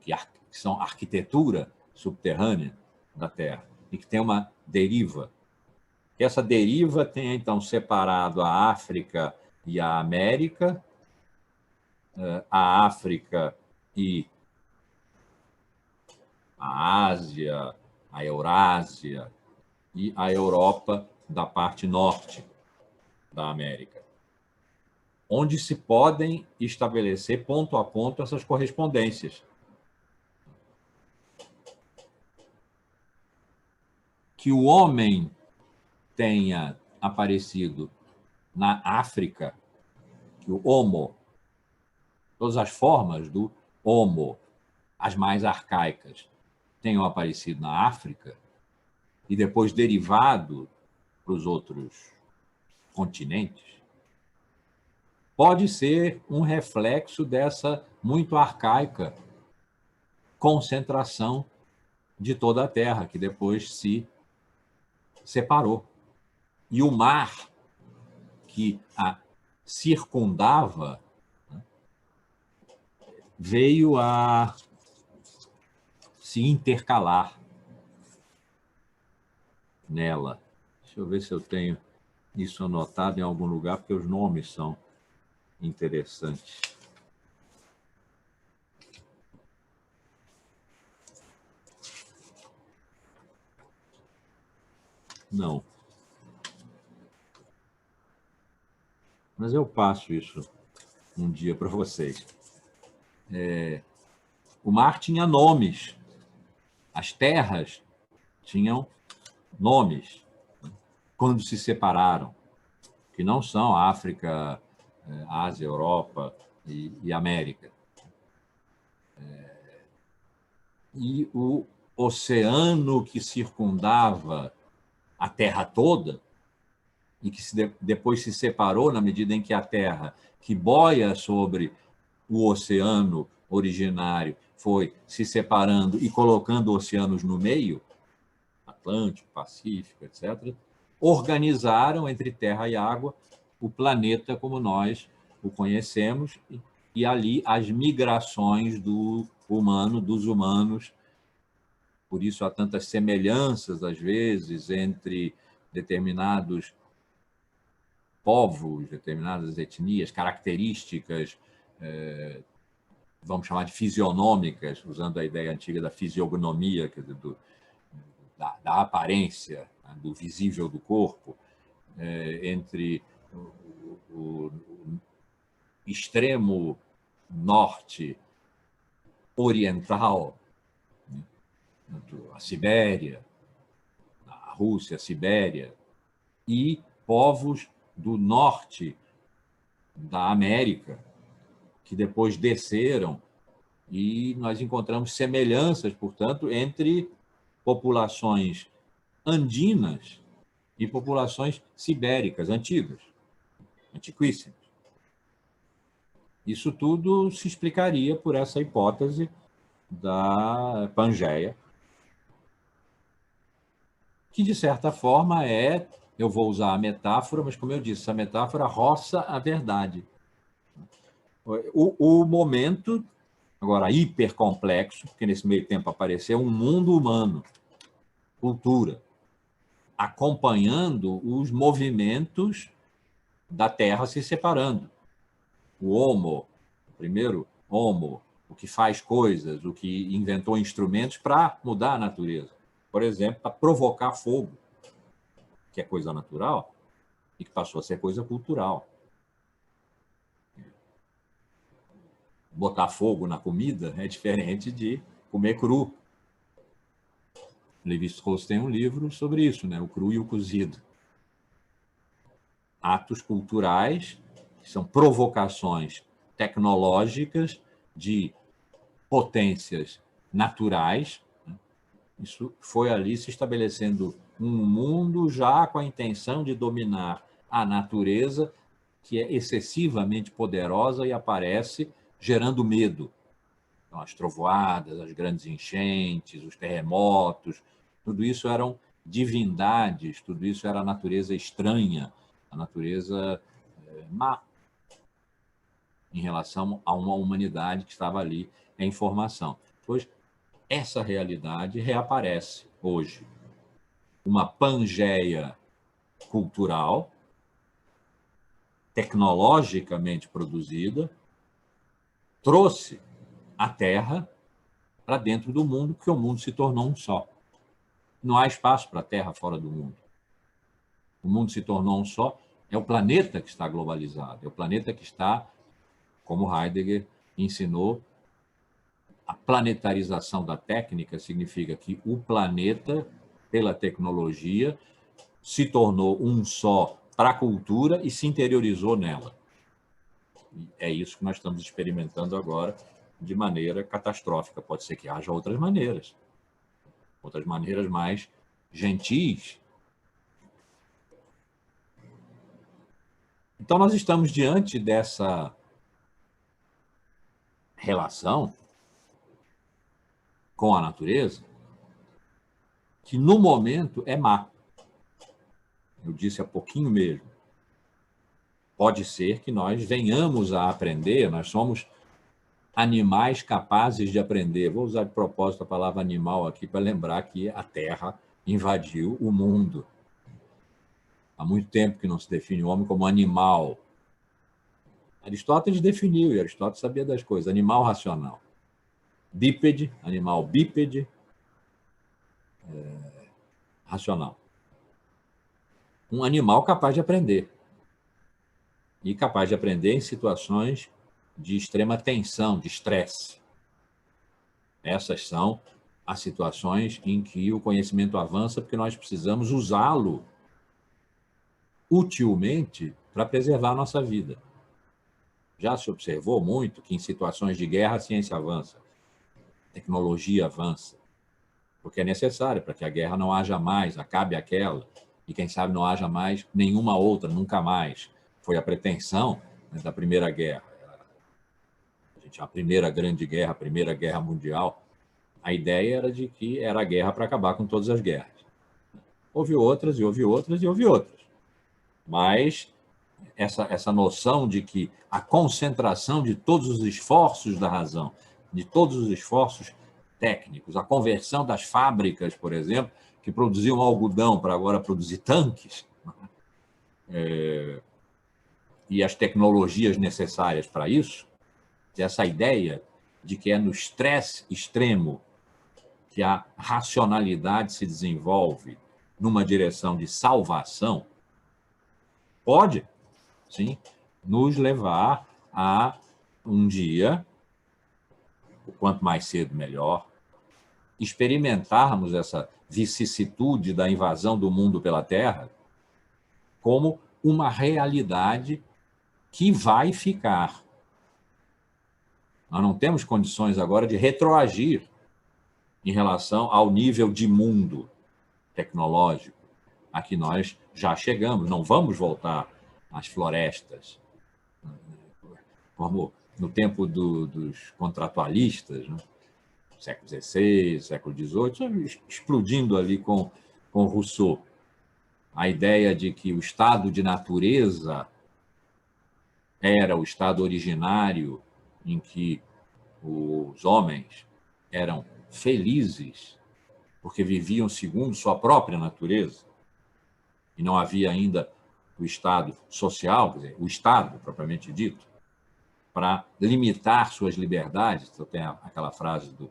que são arquitetura subterrânea da Terra e que tem uma deriva. Que essa deriva tem, então, separado a África e a América, a África e a Ásia, a Eurásia e a Europa da parte norte da América, onde se podem estabelecer ponto a ponto essas correspondências. Que o homem tenha aparecido na África, que o Homo, todas as formas do Homo, as mais arcaicas, tenham aparecido na África e depois derivado para os outros continentes, pode ser um reflexo dessa muito arcaica concentração de toda a Terra, que depois se separou. E o mar que a circundava, né, veio a se intercalar nela. Deixa eu ver se eu tenho isso anotado em algum lugar, porque os nomes são interessantes. Não. Mas eu passo isso um dia para vocês. O mar tinha nomes. As terras tinham nomes, né, quando se separaram, que não são África, Ásia, Europa e América. E o oceano que circundava a Terra toda, e que depois se separou na medida em que a Terra, que boia sobre o oceano originário, foi se separando e colocando oceanos no meio, Atlântico, Pacífico, etc., organizaram entre terra e água o planeta como nós o conhecemos, e ali as migrações dos humanos. Por isso há tantas semelhanças, às vezes, entre determinados povos, determinadas etnias, características, vamos chamar de fisionômicas, usando a ideia antiga da fisiognomia, quer dizer, da aparência, né, do visível do corpo, entre o extremo norte oriental, né, a Sibéria, a Rússia, a Sibéria, e povos do norte da América, que depois desceram, e nós encontramos semelhanças, portanto, entre populações andinas e populações sibéricas antigas, antiquíssimas. Isso tudo se explicaria por essa hipótese da Pangeia, que, de certa forma, eu vou usar a metáfora, mas, como eu disse, a metáfora roça a verdade. O momento, agora, hipercomplexo, porque nesse meio tempo apareceu um mundo humano, cultura, acompanhando os movimentos da Terra se separando. O Homo, o primeiro Homo, o que faz coisas, o que inventou instrumentos para mudar a natureza. Por exemplo, para provocar fogo, que é coisa natural, e que passou a ser coisa cultural. Botar fogo na comida é diferente de comer cru. Lévi-Strauss tem um livro sobre isso, né? O cru e o cozido. Atos culturais, que são provocações tecnológicas de potências naturais. Isso foi ali se estabelecendo um mundo já com a intenção de dominar a natureza, que é excessivamente poderosa e aparece gerando medo. Então, as trovoadas, as grandes enchentes, os terremotos, tudo isso eram divindades, tudo isso era a natureza estranha, a natureza má, em relação a uma humanidade que estava ali em formação. Pois essa realidade reaparece hoje. Uma Pangeia cultural, tecnologicamente produzida, trouxe a Terra para dentro do mundo, porque o mundo se tornou um só. Não há espaço para a Terra fora do mundo. O mundo se tornou um só. É o planeta que está globalizado, é o planeta que está, como Heidegger ensinou, a planetarização da técnica significa que o planeta, pela tecnologia, se tornou um só para a cultura e se interiorizou nela. E é isso que nós estamos experimentando agora de maneira catastrófica. Pode ser que haja outras maneiras. outras maneiras mais gentis. Então, nós estamos diante dessa relação com a natureza que, no momento, é má. Eu disse há pouquinho mesmo. Pode ser que nós venhamos a aprender, nós somos animais capazes de aprender. Vou usar de propósito a palavra animal aqui para lembrar que a Terra invadiu o mundo. Há muito tempo que não se define o homem como animal. Aristóteles definiu, e Aristóteles sabia das coisas. Animal racional. Bípede, animal bípede, racional. Um animal capaz de aprender. E capaz de aprender em situações de extrema tensão, de estresse. Essas são as situações em que o conhecimento avança, porque nós precisamos usá-lo utilmente para preservar a nossa vida. Já se observou muito que em situações de guerra a ciência avança, a tecnologia avança, porque é necessário para que a guerra não haja mais, acabe aquela, e quem sabe não haja mais nenhuma outra, nunca mais. Foi a pretensão, né, da Primeira Guerra. A Primeira Grande Guerra, a Primeira Guerra Mundial, a ideia era de que era a guerra para acabar com todas as guerras. Houve outras, e houve outras, e houve outras. Mas essa noção de que a concentração de todos os esforços da razão, de todos os esforços técnicos, a conversão das fábricas, por exemplo, que produziam algodão para agora produzir tanques, e as tecnologias necessárias para isso, essa ideia de que é no estresse extremo que a racionalidade se desenvolve numa direção de salvação, pode, sim, nos levar a um dia, o quanto mais cedo melhor, experimentarmos essa vicissitude da invasão do mundo pela Terra como uma realidade que vai ficar. Nós não temos condições agora de retroagir em relação ao nível de mundo tecnológico a que nós já chegamos. Não vamos voltar às florestas, como no tempo dos contratualistas, né? Século XVI, século XVIII, explodindo ali com Rousseau. A ideia de que o estado de natureza era o estado originário em que os homens eram felizes porque viviam segundo sua própria natureza e não havia ainda o estado social, quer dizer, o estado propriamente dito, para limitar suas liberdades. Então tem aquela frase do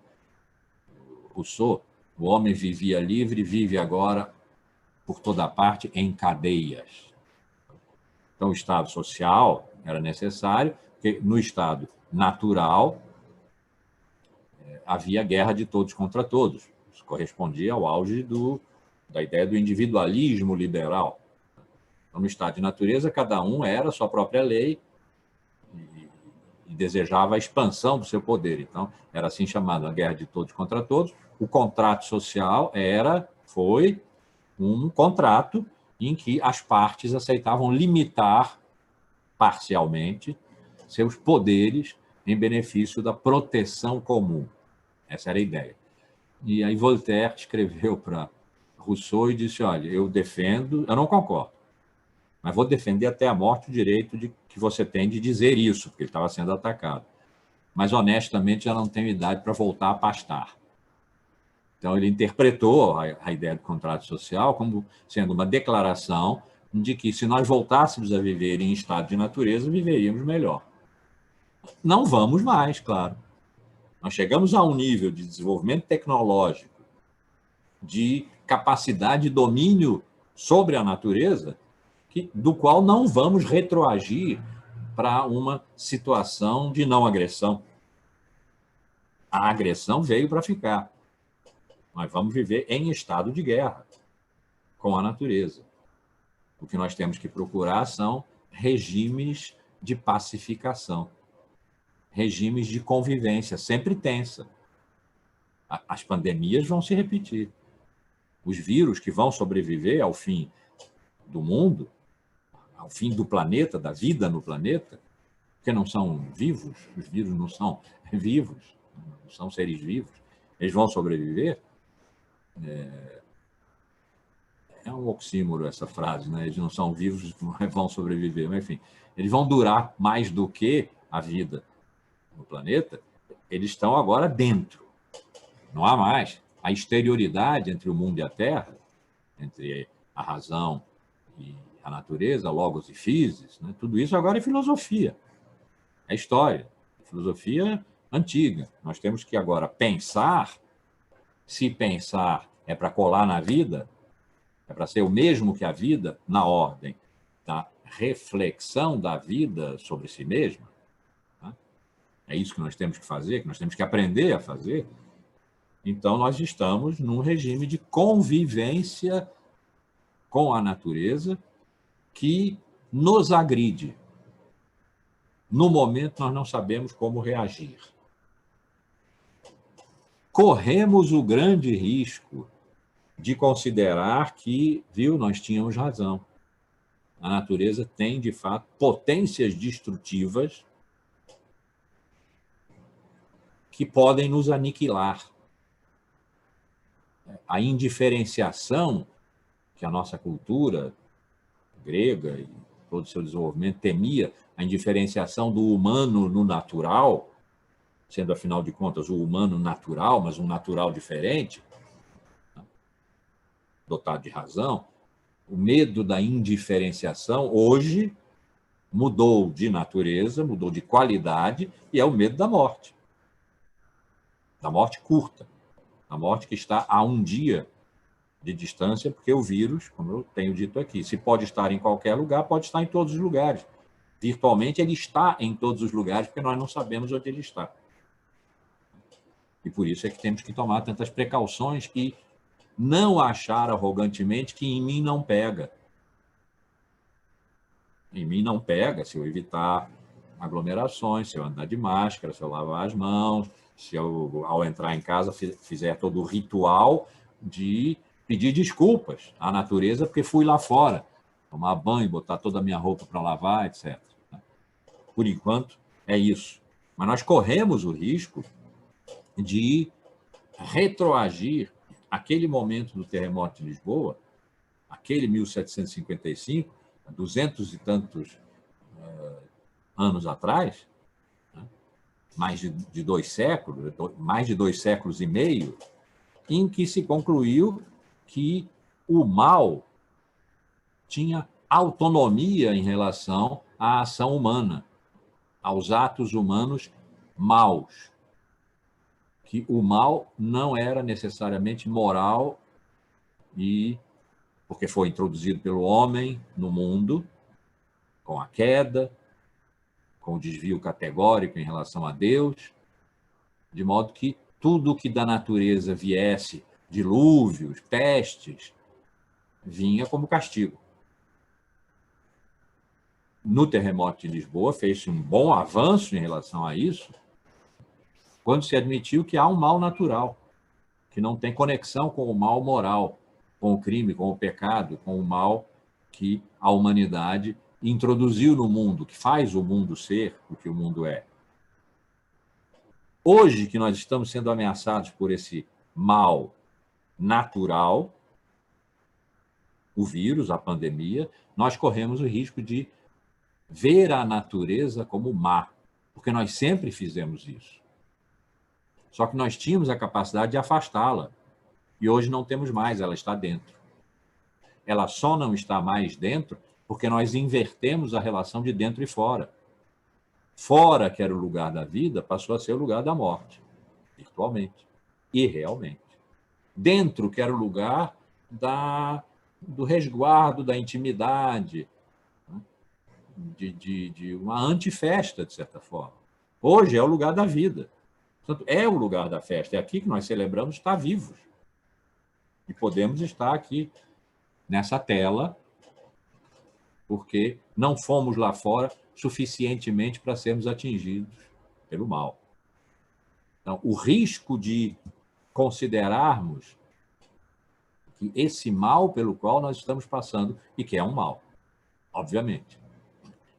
Rousseau: o homem vivia livre, vive agora por toda parte em cadeias. Então o estado social era necessário, porque no estado natural havia guerra de todos contra todos. Isso correspondia ao auge da ideia do individualismo liberal. Então, no estado de natureza, cada um era a sua própria lei e desejava a expansão do seu poder. Então, era assim chamada a guerra de todos contra todos. O contrato social foi um contrato em que as partes aceitavam limitar parcialmente seus poderes em benefício da proteção comum. Essa era a ideia. E aí Voltaire escreveu para Rousseau e disse: olha, eu não concordo, mas vou defender até a morte o direito que você tem de dizer isso, porque ele estava sendo atacado. Mas, honestamente, já não tenho idade para voltar a pastar. Então, ele interpretou a ideia do contrato social como sendo uma declaração de que, se nós voltássemos a viver em estado de natureza, viveríamos melhor. Não vamos mais, claro. Nós chegamos a um nível de desenvolvimento tecnológico, de capacidade de domínio sobre a natureza, do qual não vamos retroagir para uma situação de não agressão. A agressão veio para ficar. Nós vamos viver em estado de guerra com a natureza. O que nós temos que procurar são regimes de pacificação, regimes de convivência, sempre tensa. As pandemias vão se repetir. Os vírus que vão sobreviver ao fim do mundo, ao fim do planeta, da vida no planeta, porque não são vivos, os vírus não são vivos, não são seres vivos, eles vão sobreviver. É um oxímoro essa frase, né? Eles não são vivos, vão sobreviver, mas enfim, eles vão durar mais do que a vida no planeta, eles estão agora dentro. Não há mais a exterioridade entre o mundo e a Terra, entre a razão e a natureza, logos e physis, né? Tudo isso agora é filosofia, é história, é filosofia antiga. Nós temos que agora pensar, se pensar é para colar na vida, é para ser o mesmo que a vida, na ordem da reflexão da vida sobre si mesma. Né? É isso que nós temos que fazer, que nós temos que aprender a fazer. Então, nós estamos num regime de convivência com a natureza que nos agride. No momento, nós não sabemos como reagir. Corremos o grande risco de considerar que, viu, nós tínhamos razão. A natureza tem, de fato, potências destrutivas que podem nos aniquilar. A indiferenciação que a nossa cultura grega e todo o seu desenvolvimento temia, a indiferenciação do humano no natural, sendo, afinal de contas, o humano natural, mas um natural diferente, dotado de razão, o medo da indiferenciação, hoje, mudou de natureza, mudou de qualidade, e é o medo da morte curta, a morte que está a um dia de distância, porque o vírus, como eu tenho dito aqui, se pode estar em qualquer lugar, pode estar em todos os lugares. Virtualmente, ele está em todos os lugares, porque nós não sabemos onde ele está. E por isso é que temos que tomar tantas precauções e não achar arrogantemente que em mim não pega. Em mim não pega se eu evitar aglomerações, se eu andar de máscara, se eu lavar as mãos, se eu, ao entrar em casa, fizer todo o ritual de pedir desculpas à natureza porque fui lá fora, tomar banho, botar toda a minha roupa para lavar, etc. Por enquanto, é isso. Mas nós corremos o risco de retroagir aquele momento do terremoto de Lisboa, aquele 1755, 200 e tantos anos atrás, né? mais de 2 séculos, mais de 2 séculos e meio, em que se concluiu que o mal tinha autonomia em relação à ação humana, aos atos humanos maus, que o mal não era necessariamente moral, e porque foi introduzido pelo homem no mundo, com a queda, com o desvio categórico em relação a Deus, de modo que tudo que da natureza viesse, dilúvios, pestes, vinha como castigo. No terremoto de Lisboa, fez-se um bom avanço em relação a isso, quando se admitiu que há um mal natural, que não tem conexão com o mal moral, com o crime, com o pecado, com o mal que a humanidade introduziu no mundo, que faz o mundo ser o que o mundo é. Hoje que nós estamos sendo ameaçados por esse mal natural, o vírus, a pandemia, nós corremos o risco de ver a natureza como má, porque nós sempre fizemos isso. Só que nós tínhamos a capacidade de afastá-la, e hoje não temos mais, ela está dentro. Ela só não está mais dentro porque nós invertemos a relação de dentro e fora. Fora, que era o lugar da vida, passou a ser o lugar da morte, virtualmente e realmente. Dentro, que era o lugar do resguardo, da intimidade, né? de uma antifesta, de certa forma. Hoje é o lugar da vida. Portanto, é o lugar da festa. É aqui que nós celebramos estar vivos. E podemos estar aqui nessa tela, porque não fomos lá fora suficientemente para sermos atingidos pelo mal. Então, o risco de considerarmos que esse mal pelo qual nós estamos passando, e que é um mal, obviamente,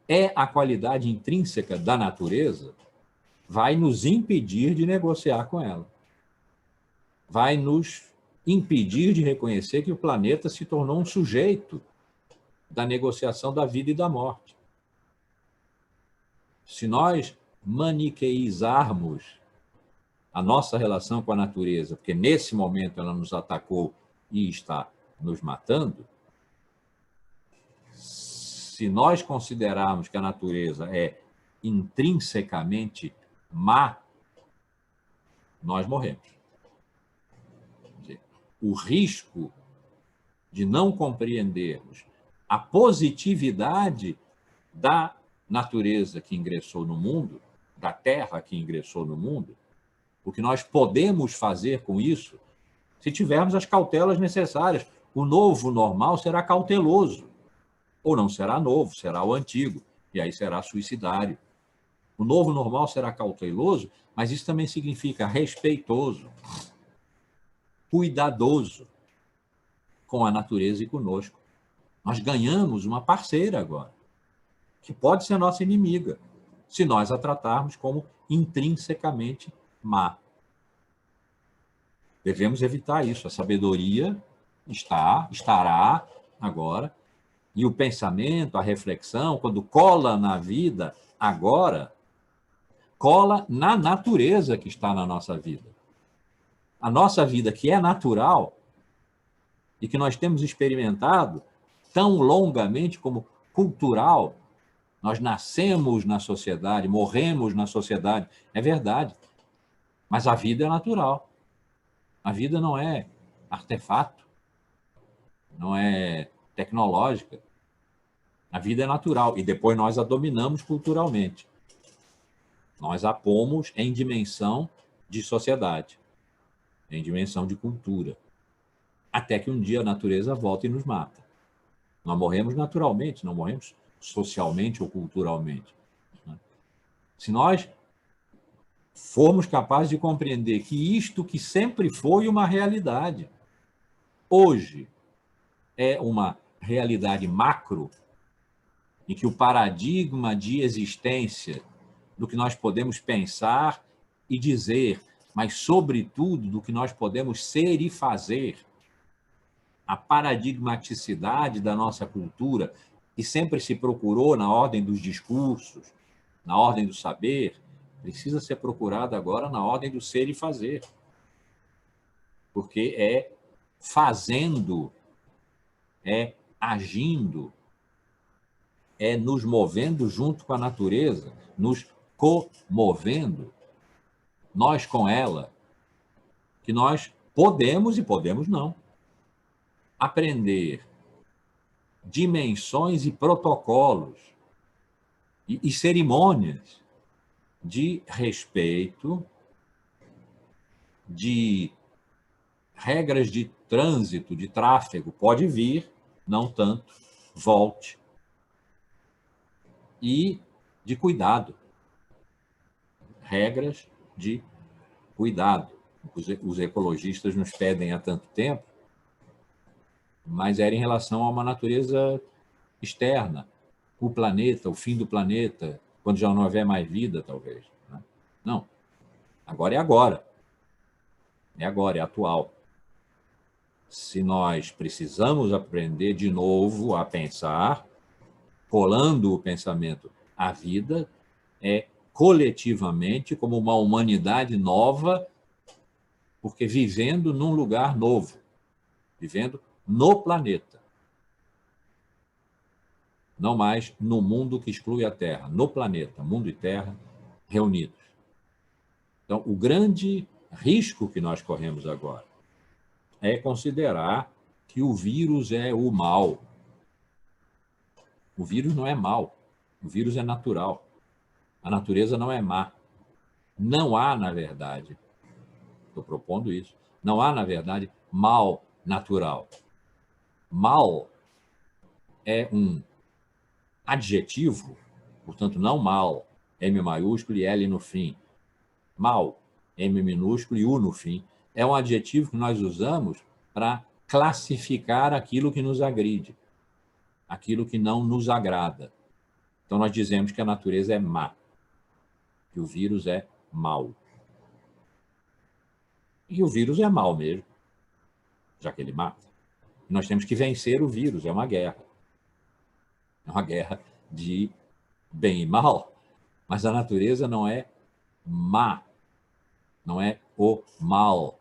é a qualidade intrínseca da natureza, vai nos impedir de negociar com ela. Vai nos impedir de reconhecer que o planeta se tornou um sujeito da negociação da vida e da morte. Se nós maniqueizarmos a nossa relação com a natureza, porque nesse momento ela nos atacou e está nos matando, se nós considerarmos que a natureza é intrinsecamente má, nós morremos. O risco de não compreendermos a positividade da natureza que ingressou no mundo, da Terra que ingressou no mundo, o que nós podemos fazer com isso, se tivermos as cautelas necessárias. O novo normal será cauteloso, ou não será novo, será o antigo, e aí será suicidário. O novo normal será cauteloso, mas isso também significa respeitoso, cuidadoso com a natureza e conosco. Nós ganhamos uma parceira agora, que pode ser nossa inimiga, se nós a tratarmos como intrinsecamente má. Devemos evitar isso. A sabedoria estará agora, e o pensamento, a reflexão, quando cola na vida agora, cola na natureza que está na nossa vida. A nossa vida, que é natural e que nós temos experimentado tão longamente como cultural, nós nascemos na sociedade, morremos na sociedade, é verdade, mas a vida é natural. A vida não é artefato, não é tecnológica. A vida é natural e depois nós a dominamos culturalmente. Nós a pomos em dimensão de sociedade, em dimensão de cultura, até que um dia a natureza volta e nos mata. Nós morremos naturalmente, não morremos socialmente ou culturalmente. Se nós formos capazes de compreender que isto que sempre foi uma realidade, hoje é uma realidade macro, em que o paradigma de existência do que nós podemos pensar e dizer, mas, sobretudo, do que nós podemos ser e fazer, a paradigmaticidade da nossa cultura, que sempre se procurou na ordem dos discursos, na ordem do saber, precisa ser procurada agora na ordem do ser e fazer. Porque é fazendo, é agindo, é nos movendo junto com a natureza, nos comovendo, nós com ela, que nós podemos e podemos não aprender dimensões e protocolos e cerimônias de respeito, de regras de trânsito, de tráfego. Pode vir, não tanto, volte. E de cuidado. Regras de cuidado. Os ecologistas nos pedem há tanto tempo, mas era em relação a uma natureza externa, o planeta, o fim do planeta, quando já não houver mais vida, talvez. Não. Agora é agora. É agora, é atual. Se nós precisamos aprender de novo a pensar, colando o pensamento à vida, é coletivamente, como uma humanidade nova, porque vivendo num lugar novo, vivendo no planeta. Não mais no mundo que exclui a Terra, no planeta, mundo e Terra reunidos. Então, o grande risco que nós corremos agora é considerar que o vírus é o mal. O vírus não é mal, o vírus é natural. A natureza não é má. Não há, na verdade, estou propondo isso, não há, na verdade, mal natural. Mal é um adjetivo, portanto, não mal, M maiúsculo e L no fim. Mal, M minúsculo e U no fim, é um adjetivo que nós usamos para classificar aquilo que nos agride, aquilo que não nos agrada. Então, nós dizemos que a natureza é má, que o vírus é mau. E o vírus é mau mesmo, já que ele mata. Nós temos que vencer o vírus, é uma guerra. É uma guerra de bem e mal, mas a natureza não é má, não é o mal.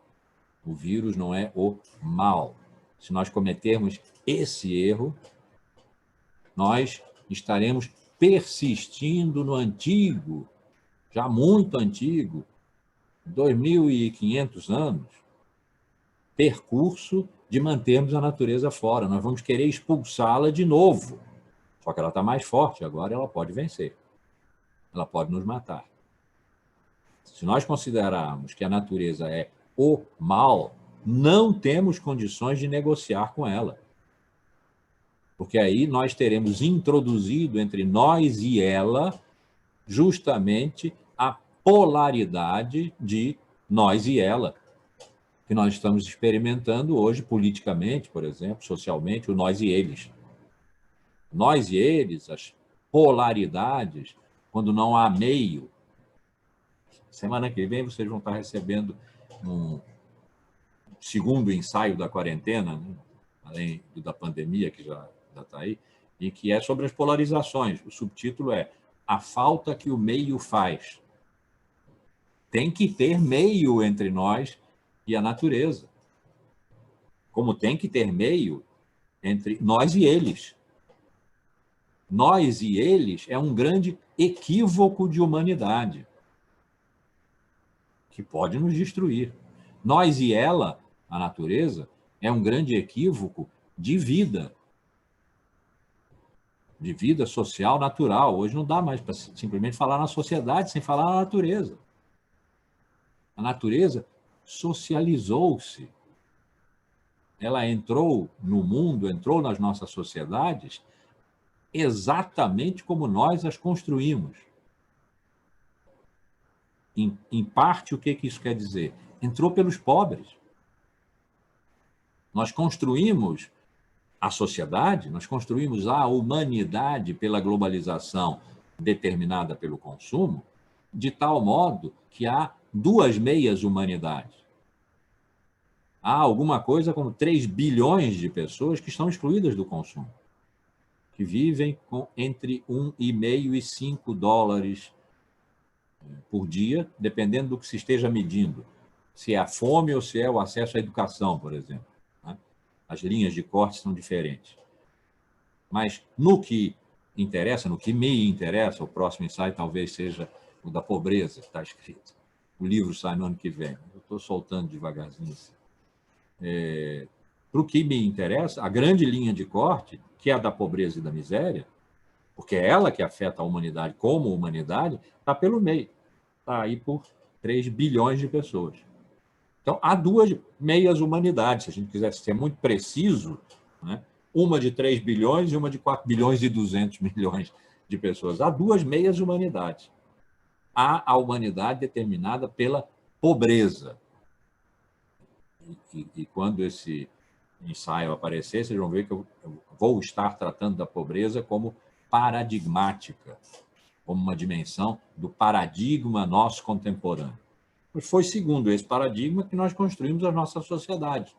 O vírus não é o mal. Se nós cometermos esse erro, nós estaremos persistindo no antigo, já muito antigo, 2.500 anos, percurso de mantermos a natureza fora. Nós vamos querer expulsá-la de novo. Só que ela está mais forte agora, ela pode vencer. Ela pode nos matar. Se nós considerarmos que a natureza é o mal, não temos condições de negociar com ela. Porque aí nós teremos introduzido entre nós e ela justamente a polaridade de nós e ela, que nós estamos experimentando hoje politicamente, por exemplo, socialmente, o nós e eles. Nós e eles, as polaridades, quando não há meio. Semana que vem vocês vão estar recebendo um segundo ensaio da quarentena, né? Além da pandemia, que já está aí, e que é sobre as polarizações. O subtítulo é A Falta que o Meio Faz. Tem que ter meio entre nós e a natureza. Como tem que ter meio entre nós e eles. Nós e eles é um grande equívoco de humanidade que pode nos destruir. Nós e ela, a natureza, é um grande equívoco de vida social natural. Hoje não dá mais para simplesmente falar na sociedade sem falar na natureza. A natureza socializou-se. Ela entrou no mundo, entrou nas nossas sociedades exatamente como nós as construímos. Em parte, o que isso quer dizer? Entrou pelos pobres. Nós construímos a sociedade, nós construímos a humanidade pela globalização determinada pelo consumo, de tal modo que há duas meias humanidades. Há alguma coisa como 3 bilhões de pessoas que estão excluídas do consumo, que vivem com entre $1,5 e $5 por dia, dependendo do que se esteja medindo. Se é a fome ou se é o acesso à educação, por exemplo. As linhas de corte são diferentes. Mas no que interessa, no que me interessa, o próximo ensaio talvez seja o da pobreza, que está escrito. O livro sai no ano que vem. Eu estou soltando devagarzinho. Para o que me interessa, a grande linha de corte, que é a da pobreza e da miséria, porque é ela que afeta a humanidade como humanidade, está pelo meio. Está aí por 3 bilhões de pessoas. Então, há duas meias humanidades, se a gente quisesse ser muito preciso, né? Uma de 3 bilhões e uma de 4 bilhões e 200 milhões de pessoas. Há duas meias humanidades. Há a humanidade determinada pela pobreza. E quando esse ensaio aparecer, vocês vão ver que eu vou estar tratando da pobreza como paradigmática, como uma dimensão do paradigma nosso contemporâneo. Mas foi segundo esse paradigma que nós construímos as nossas sociedades.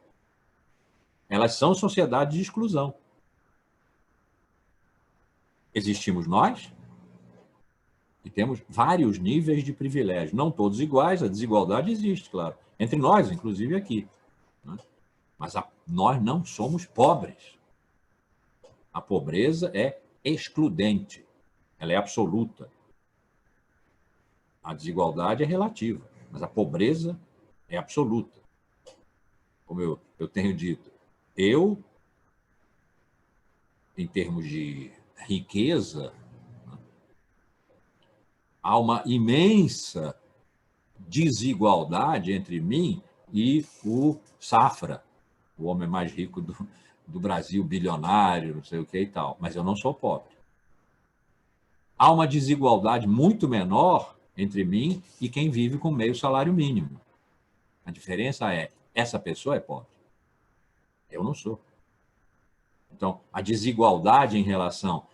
Elas são sociedades de exclusão. Existimos nós e temos vários níveis de privilégio, não todos iguais, a desigualdade existe, claro, entre nós, inclusive aqui. Né? Mas nós não somos pobres. A pobreza é excludente, ela é absoluta. A desigualdade é relativa, mas a pobreza é absoluta. Como eu tenho dito, em termos de riqueza, há uma imensa desigualdade entre mim e o Safra, o homem mais rico do Brasil, bilionário, não sei o que e tal, mas eu não sou pobre. Há uma desigualdade muito menor entre mim e quem vive com meio salário mínimo. A diferença é, essa pessoa é pobre. Eu não sou. Então, a desigualdade em relação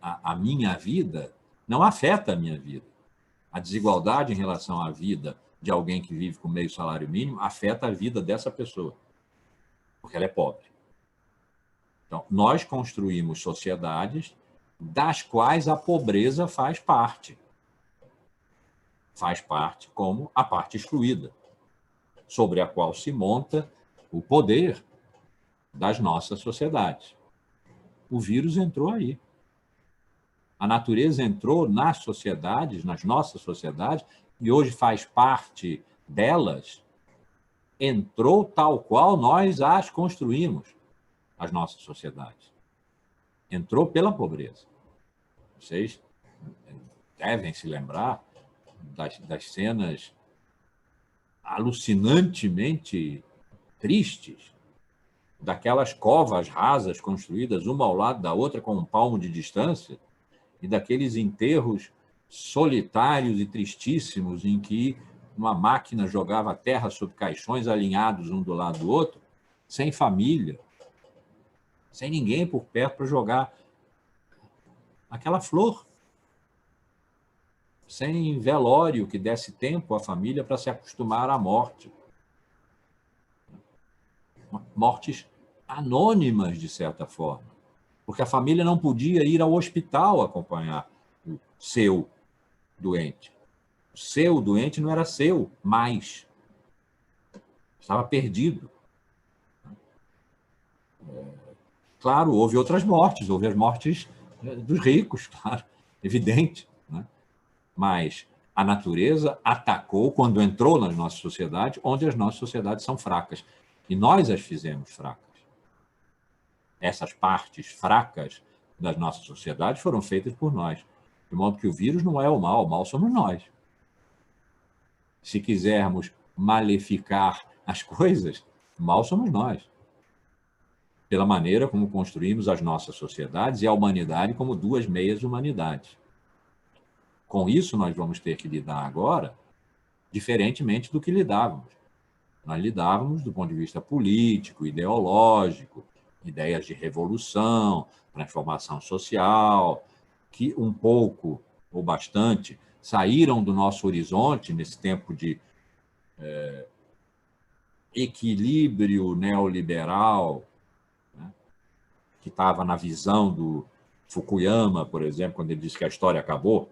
à minha vida não afeta a minha vida. A desigualdade em relação à vida de alguém que vive com meio salário mínimo afeta a vida dessa pessoa, porque ela é pobre. Então, nós construímos sociedades das quais a pobreza faz parte. Faz parte como a parte excluída, sobre a qual se monta o poder das nossas sociedades. O vírus entrou aí. A natureza entrou nas sociedades, nas nossas sociedades, e hoje faz parte delas, entrou tal qual nós as construímos, as nossas sociedades. Entrou pela pobreza. Vocês devem se lembrar das cenas alucinantemente tristes, daquelas covas rasas construídas uma ao lado da outra com um palmo de distância, e daqueles enterros solitários e tristíssimos em que uma máquina jogava terra sobre caixões alinhados um do lado do outro, sem família, sem ninguém por perto para jogar aquela flor, sem velório que desse tempo à família para se acostumar à morte. Mortes anônimas, de certa forma, porque a família não podia ir ao hospital acompanhar o seu doente. O seu doente não era seu mais. Estava perdido. Claro, houve outras mortes, houve as mortes dos ricos, claro, evidente, né? Mas a natureza atacou quando entrou nas nossas sociedades, onde as nossas sociedades são fracas. E nós as fizemos fracas. Essas partes fracas das nossas sociedades foram feitas por nós. De modo que o vírus não é o mal somos nós. Se quisermos maleficar as coisas, o mal somos nós. Pela maneira como construímos as nossas sociedades e a humanidade como duas meias humanidades. Com isso, nós vamos ter que lidar agora diferentemente do que lidávamos. Nós lidávamos do ponto de vista político, ideológico, ideias de revolução, transformação social, que um pouco ou bastante saíram do nosso horizonte nesse tempo de equilíbrio neoliberal, né, que estava na visão do Fukuyama, por exemplo, quando ele disse que a história acabou,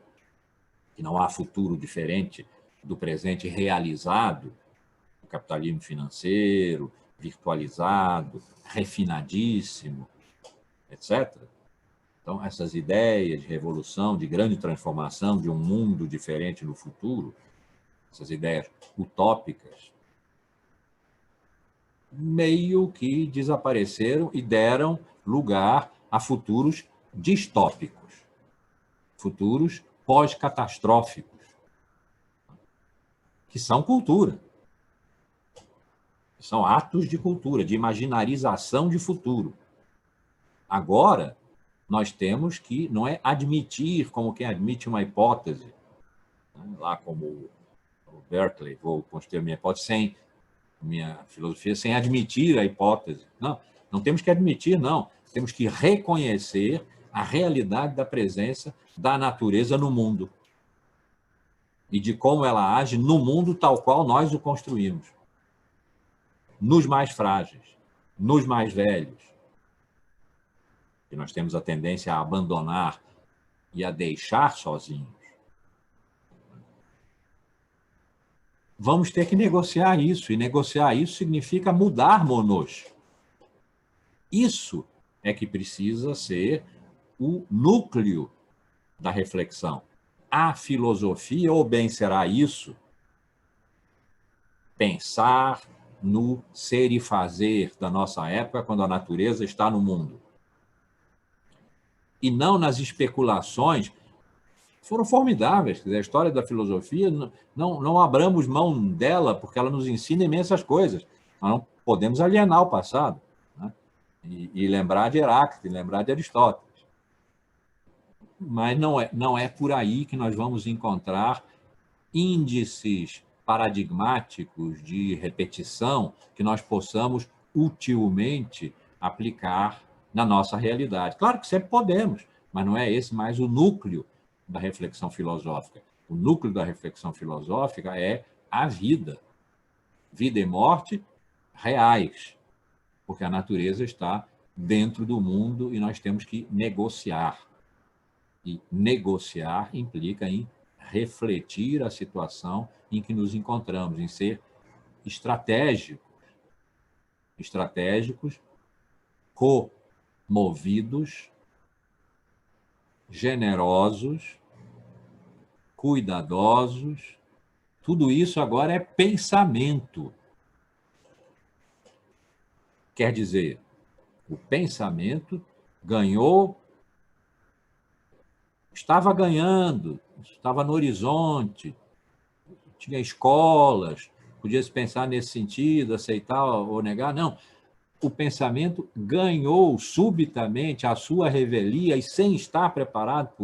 que não há futuro diferente do presente realizado, o capitalismo financeiro, virtualizado, refinadíssimo, etc. Então, essas ideias de revolução, de grande transformação, de um mundo diferente no futuro, essas ideias utópicas, meio que desapareceram e deram lugar a futuros distópicos, futuros pós-catastróficos, que são cultura, que são atos de cultura, de imaginarização de futuro. Agora, nós temos que, não é admitir como quem admite uma hipótese, né, lá como o Berkeley, vou construir a minha hipótese sem minha filosofia, sem admitir a hipótese. Não, não temos que admitir, não. Temos que reconhecer a realidade da presença da natureza no mundo e de como ela age no mundo tal qual nós o construímos. Nos mais frágeis, nos mais velhos, que nós temos a tendência a abandonar e a deixar sozinhos. Vamos ter que negociar isso, e negociar isso significa mudarmos-nos. Isso é que precisa ser o núcleo da reflexão. A filosofia, ou bem será isso, pensar no ser e fazer da nossa época, quando a natureza está no mundo. E não nas especulações, foram formidáveis. Quer dizer, a história da filosofia, não abramos mão dela, porque ela nos ensina imensas coisas. Nós não podemos alienar o passado, né? E lembrar de Heráclito, e lembrar de Aristóteles. Mas não é por aí que nós vamos encontrar índices paradigmáticos de repetição que nós possamos utilmente aplicar na nossa realidade. Claro que sempre podemos, mas não é esse mais o núcleo da reflexão filosófica. O núcleo da reflexão filosófica é a vida. Vida e morte reais, porque a natureza está dentro do mundo e nós temos que negociar. E negociar implica em refletir a situação em que nos encontramos, em ser estratégicos, comovidos, generosos, cuidadosos. Tudo isso agora é pensamento. Quer dizer, o pensamento estava ganhando, estava no horizonte, tinha escolas, podia se pensar nesse sentido, aceitar ou negar. Não, o pensamento ganhou subitamente a sua revelia e sem estar preparado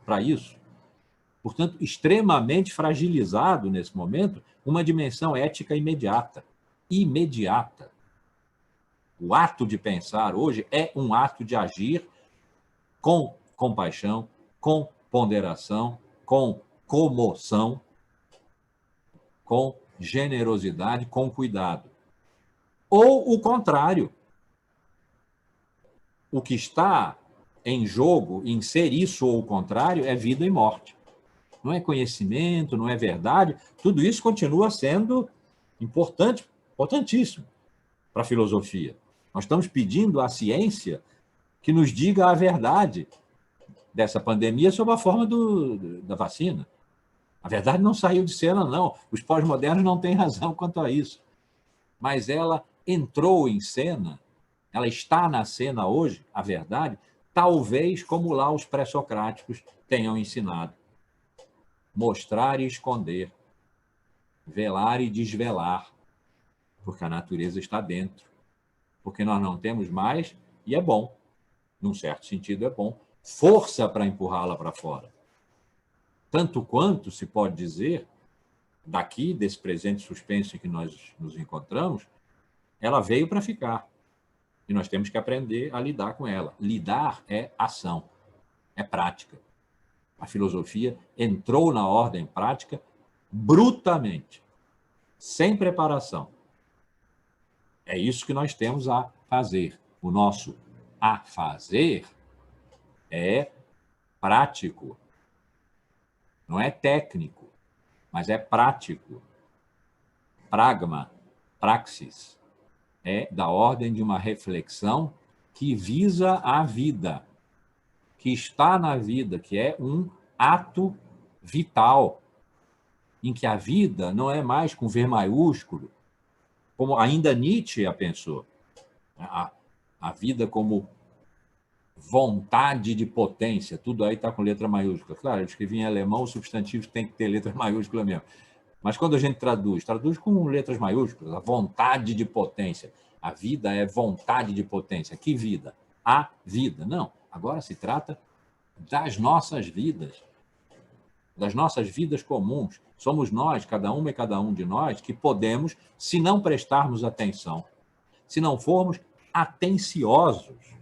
para isso. Portanto, extremamente fragilizado nesse momento, uma dimensão ética imediata. Imediata. O ato de pensar hoje é um ato de agir com compaixão, com ponderação, com comoção, com generosidade, com cuidado. Ou o contrário. O que está em jogo, em ser isso ou o contrário, é vida e morte. Não é conhecimento, não é verdade. Tudo isso continua sendo importante, importantíssimo para a filosofia. Nós estamos pedindo à ciência que nos diga a verdade dessa pandemia sob a forma da vacina. A verdade não saiu de cena, não. Os pós-modernos não têm razão quanto a isso. Mas ela entrou em cena, ela está na cena hoje, a verdade, talvez como lá os pré-socráticos tenham ensinado. Mostrar e esconder, velar e desvelar, porque a natureza está dentro. Porque nós não temos mais, e é bom, num certo sentido é bom, força para empurrá-la para fora. Tanto quanto se pode dizer, daqui, desse presente suspenso em que nós nos encontramos, ela veio para ficar. E nós temos que aprender a lidar com ela. Lidar é ação, é prática. A filosofia entrou na ordem prática brutamente, sem preparação. É isso que nós temos a fazer. O nosso a fazer é prático. Não é técnico, mas é prático. Pragma, praxis, é da ordem de uma reflexão que visa a vida, que está na vida, que é um ato vital, em que a vida não é mais com V maiúsculo, como ainda Nietzsche a pensou. A vida como vontade de potência, tudo aí está com letra maiúscula. Claro, eu escrevi em alemão, o substantivo tem que ter letra maiúscula mesmo. Mas quando a gente traduz com letras maiúsculas, a vontade de potência. A vida é vontade de potência. Que vida? A vida. Não, agora se trata das nossas vidas comuns. Somos nós, cada uma e cada um de nós, que podemos, se não prestarmos atenção, se não formos atenciosos,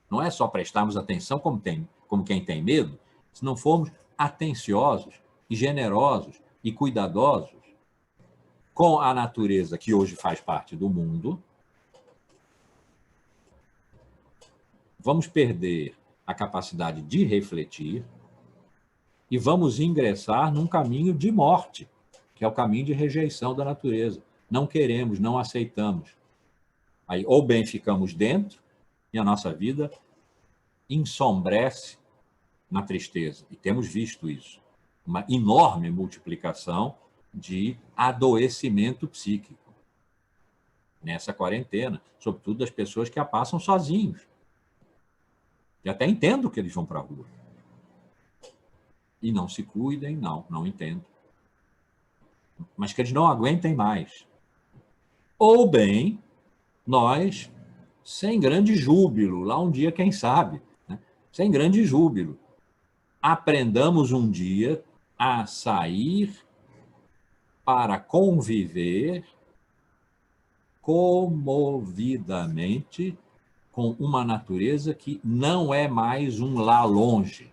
não é só prestarmos atenção como quem tem medo, se não formos atenciosos e generosos e cuidadosos com a natureza que hoje faz parte do mundo, vamos perder a capacidade de refletir e vamos ingressar num caminho de morte, que é o caminho de rejeição da natureza. Não queremos, não aceitamos. Aí, ou bem ficamos dentro e a nossa vida ensombrece na tristeza. E temos visto isso. Uma enorme multiplicação de adoecimento psíquico nessa quarentena, sobretudo das pessoas que a passam sozinhos. E até entendo que eles vão para a rua. E não se cuidem, não entendo. Mas que eles não aguentem mais. Ou bem, nós, sem grande júbilo, lá um dia, quem sabe, né? Sem grande júbilo, aprendamos um dia a sair para conviver comovidamente com uma natureza que não é mais um lá longe,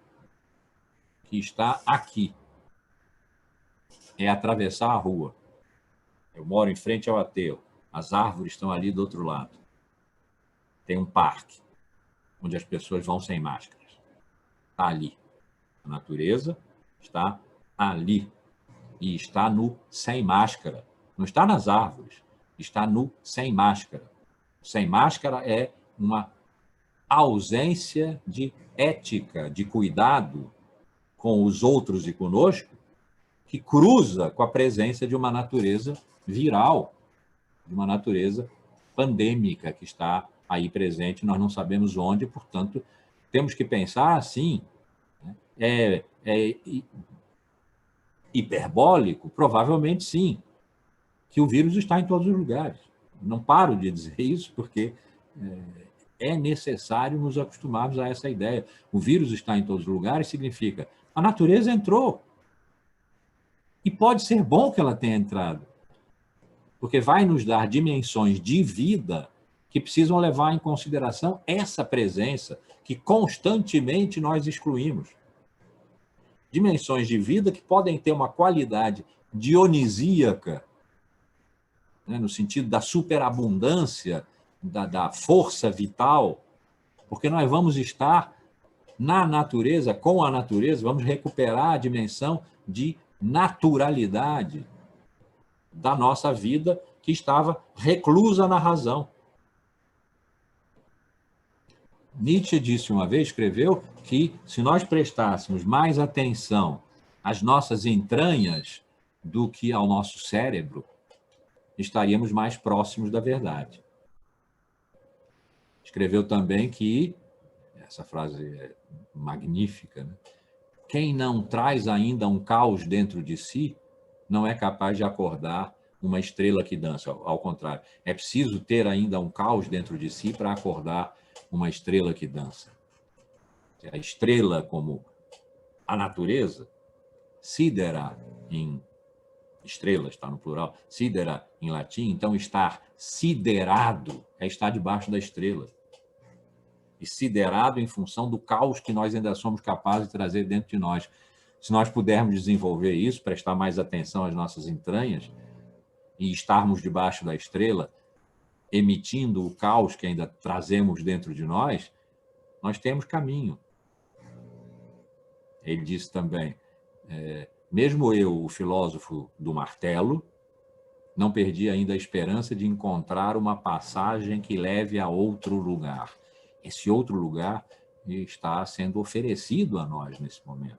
que está aqui. É atravessar a rua. Eu moro em frente ao aterro. As árvores estão ali do outro lado. Tem um parque, onde as pessoas vão sem máscaras. Está ali. A natureza está ali. E está no sem máscara. Não está nas árvores. Está no sem máscara. Sem máscara é uma ausência de ética, de cuidado com os outros e conosco, que cruza com a presença de uma natureza viral, de uma natureza pandêmica que está aí presente, nós não sabemos onde, portanto, temos que pensar assim, né? É hiperbólico? Provavelmente sim, que o vírus está em todos os lugares. Não paro de dizer isso porque é necessário nos acostumarmos a essa ideia. O vírus está em todos os lugares significa a natureza entrou. E pode ser bom que ela tenha entrado, porque vai nos dar dimensões de vida que precisam levar em consideração essa presença que constantemente nós excluímos. Dimensões de vida que podem ter uma qualidade dionisíaca, né, no sentido da superabundância, da força vital, porque nós vamos estar na natureza, com a natureza, vamos recuperar a dimensão de naturalidade da nossa vida que estava reclusa na razão. Nietzsche disse uma vez, escreveu, que se nós prestássemos mais atenção às nossas entranhas do que ao nosso cérebro, estaríamos mais próximos da verdade. Escreveu também que, essa frase é magnífica, né? Quem não traz ainda um caos dentro de si, não é capaz de acordar uma estrela que dança. Ao contrário, é preciso ter ainda um caos dentro de si para acordar uma estrela que dança. A estrela, como a natureza, sidera em estrela, está no plural, sidera em latim, então estar siderado é estar debaixo da estrela. E siderado em função do caos que nós ainda somos capazes de trazer dentro de nós. Se nós pudermos desenvolver isso, prestar mais atenção às nossas entranhas e estarmos debaixo da estrela, emitindo o caos que ainda trazemos dentro de nós temos caminho. Ele disse também, mesmo eu, o filósofo do martelo, não perdi ainda a esperança de encontrar uma passagem que leve a outro lugar. Esse outro lugar está sendo oferecido a nós nesse momento.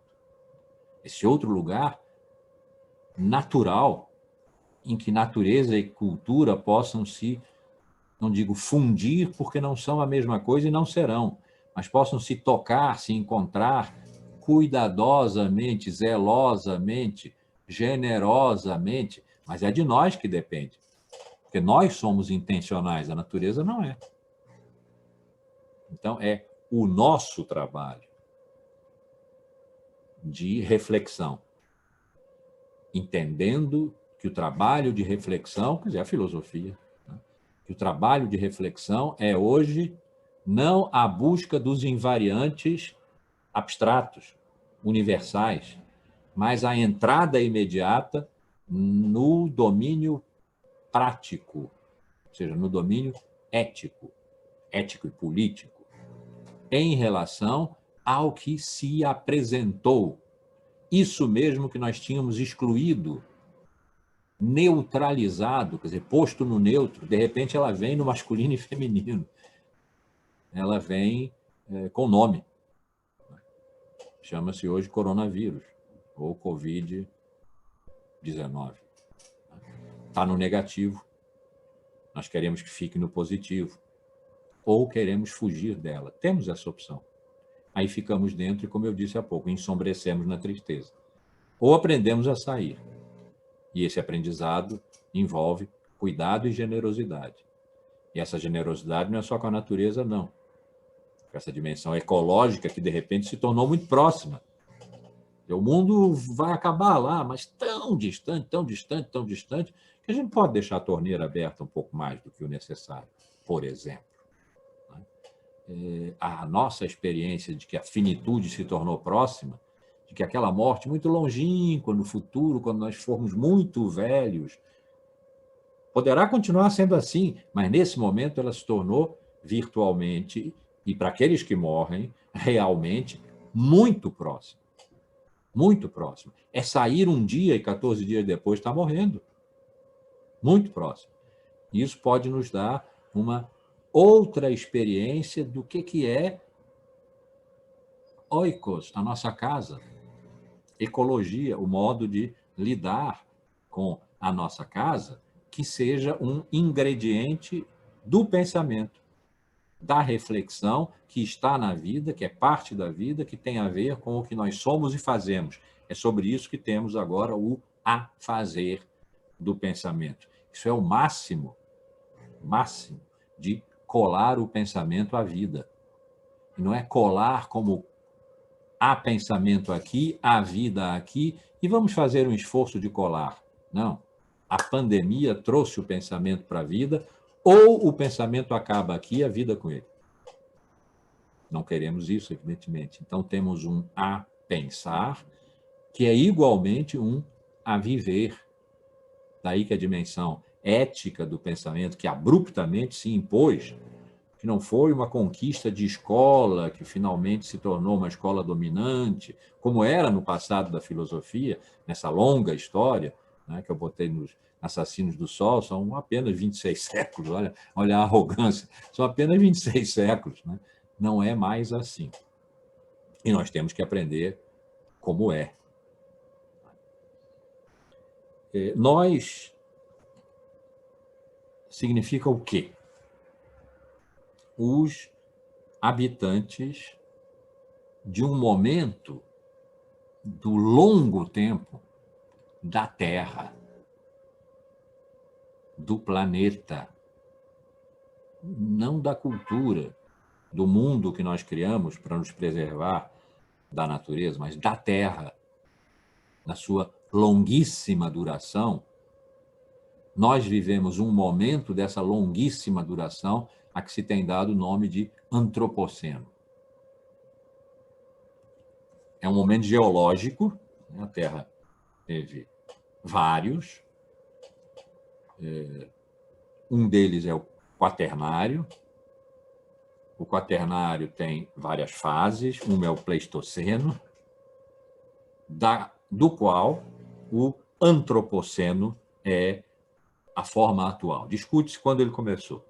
Esse outro lugar natural, em que natureza e cultura possam se, não digo fundir, porque não são a mesma coisa e não serão, mas possam se tocar, se encontrar cuidadosamente, zelosamente, generosamente, mas é de nós que depende, porque nós somos intencionais, a natureza não é. Então, é o nosso trabalho de reflexão, entendendo que o trabalho de reflexão, quer dizer, a filosofia, né? Que o trabalho de reflexão é hoje não a busca dos invariantes abstratos, universais, mas a entrada imediata no domínio prático, ou seja, no domínio ético e político, em relação ao que se apresentou. Isso mesmo que nós tínhamos excluído, neutralizado, quer dizer, posto no neutro, de repente ela vem no masculino e feminino. Ela vem com nome. Chama-se hoje coronavírus, ou Covid-19. Está no negativo. Nós queremos que fique no positivo. Ou queremos fugir dela. Temos essa opção. Aí ficamos dentro e, como eu disse há pouco, ensombrecemos na tristeza. Ou aprendemos a sair. E esse aprendizado envolve cuidado e generosidade. E essa generosidade não é só com a natureza, não. Essa dimensão ecológica que, de repente, se tornou muito próxima. O mundo vai acabar lá, mas tão distante, tão distante, tão distante, que a gente pode deixar a torneira aberta um pouco mais do que o necessário, por exemplo. A nossa experiência de que a finitude se tornou próxima, de que aquela morte muito longínqua no futuro, quando nós formos muito velhos, poderá continuar sendo assim, mas nesse momento ela se tornou virtualmente, e para aqueles que morrem, realmente muito próxima. Muito próximo. É sair um dia e 14 dias depois está morrendo. Muito próximo. Isso pode nos dar uma outra experiência do que é oikos, a nossa casa, ecologia, o modo de lidar com a nossa casa, que seja um ingrediente do pensamento, da reflexão que está na vida, que é parte da vida, que tem a ver com o que nós somos e fazemos. É sobre isso que temos agora o a fazer do pensamento. Isso é o máximo de colar o pensamento à vida. E não é colar como há pensamento aqui, há vida aqui, e vamos fazer um esforço de colar. Não. A pandemia trouxe o pensamento para a vida, ou o pensamento acaba aqui e a vida com ele. Não queremos isso, evidentemente. Então, temos um a pensar, que é igualmente um a viver. Daí que a dimensão ética do pensamento, que abruptamente se impôs, que não foi uma conquista de escola, que finalmente se tornou uma escola dominante, como era no passado da filosofia, nessa longa história, né, que eu botei nos Assassinos do Sol, são apenas 26 séculos, olha a arrogância, são apenas 26 séculos, né? Não é mais assim. E nós temos que aprender como é. Nós significa o quê? Os habitantes de um momento do longo tempo da Terra, do planeta, não da cultura, do mundo que nós criamos para nos preservar da natureza, mas da Terra, na sua longuíssima duração. Nós vivemos um momento dessa longuíssima duração a que se tem dado o nome de antropoceno. É um momento geológico, a Terra teve vários, um deles é o Quaternário. O Quaternário tem várias fases, uma é o Pleistoceno, do qual o Antropoceno é a forma atual. Discute-se quando ele começou.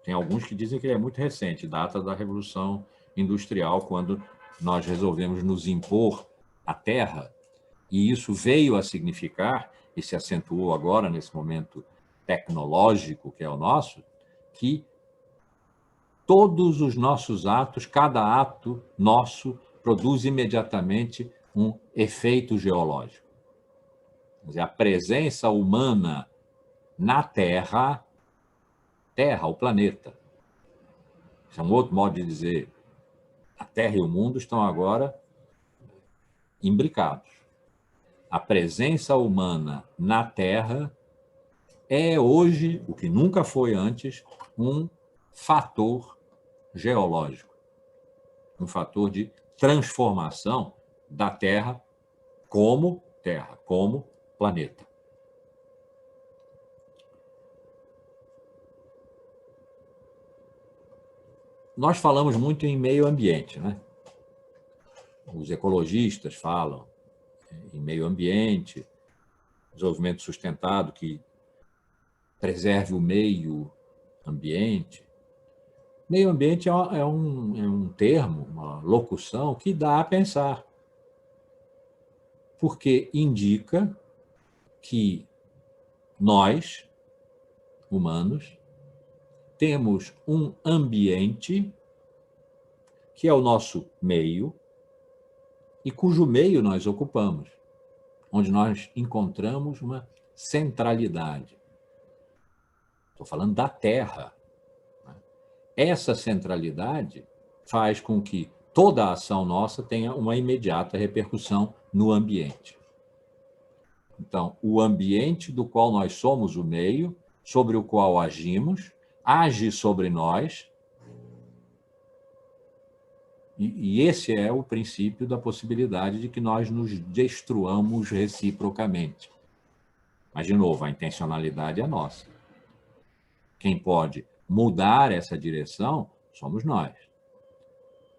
Tem alguns que dizem que ele é muito recente, data da Revolução Industrial, quando nós resolvemos nos impor à Terra, e isso veio a significar, e se acentuou agora nesse momento tecnológico que é o nosso, que todos os nossos atos, cada ato nosso, produz imediatamente um efeito geológico. Quer dizer, a presença humana na Terra, o planeta, isso é um outro modo de dizer, a Terra e o mundo estão agora imbricados. A presença humana na Terra é hoje, o que nunca foi antes, um fator geológico, um fator de transformação da Terra, como planeta. Nós falamos muito em meio ambiente, né? Os ecologistas falam em meio ambiente, desenvolvimento sustentado que preserve o meio ambiente. Meio ambiente é um termo, uma locução que dá a pensar, porque indica que nós, humanos, temos um ambiente que é o nosso meio e cujo meio nós ocupamos, onde nós encontramos uma centralidade. Estou falando da Terra. Essa centralidade faz com que toda a ação nossa tenha uma imediata repercussão no ambiente. Então, o ambiente do qual nós somos o meio, sobre o qual agimos, age sobre nós, e esse é o princípio da possibilidade de que nós nos destruamos reciprocamente. Mas, de novo, a intencionalidade é nossa. Quem pode mudar essa direção somos nós.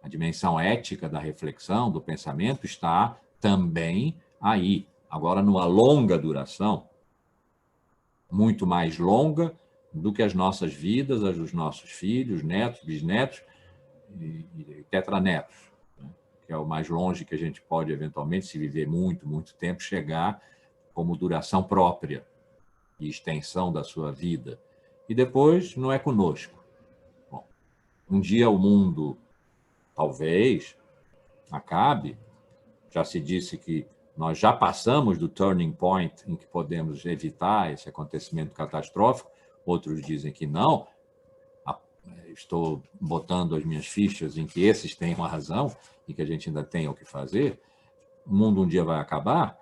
A dimensão ética da reflexão, do pensamento, está também aí. Agora, numa longa duração, muito mais longa do que as nossas vidas, as dos nossos filhos, netos, bisnetos e tetranetos, né? Que é o mais longe que a gente pode, eventualmente, se viver muito, muito tempo, chegar como duração própria e extensão da sua vida. E depois não é conosco. Bom, um dia o mundo, talvez, acabe. Já se disse que nós já passamos do turning point em que podemos evitar esse acontecimento catastrófico. Outros dizem que não. Estou botando as minhas fichas em que esses têm uma razão e que a gente ainda tem o que fazer. O mundo um dia vai acabar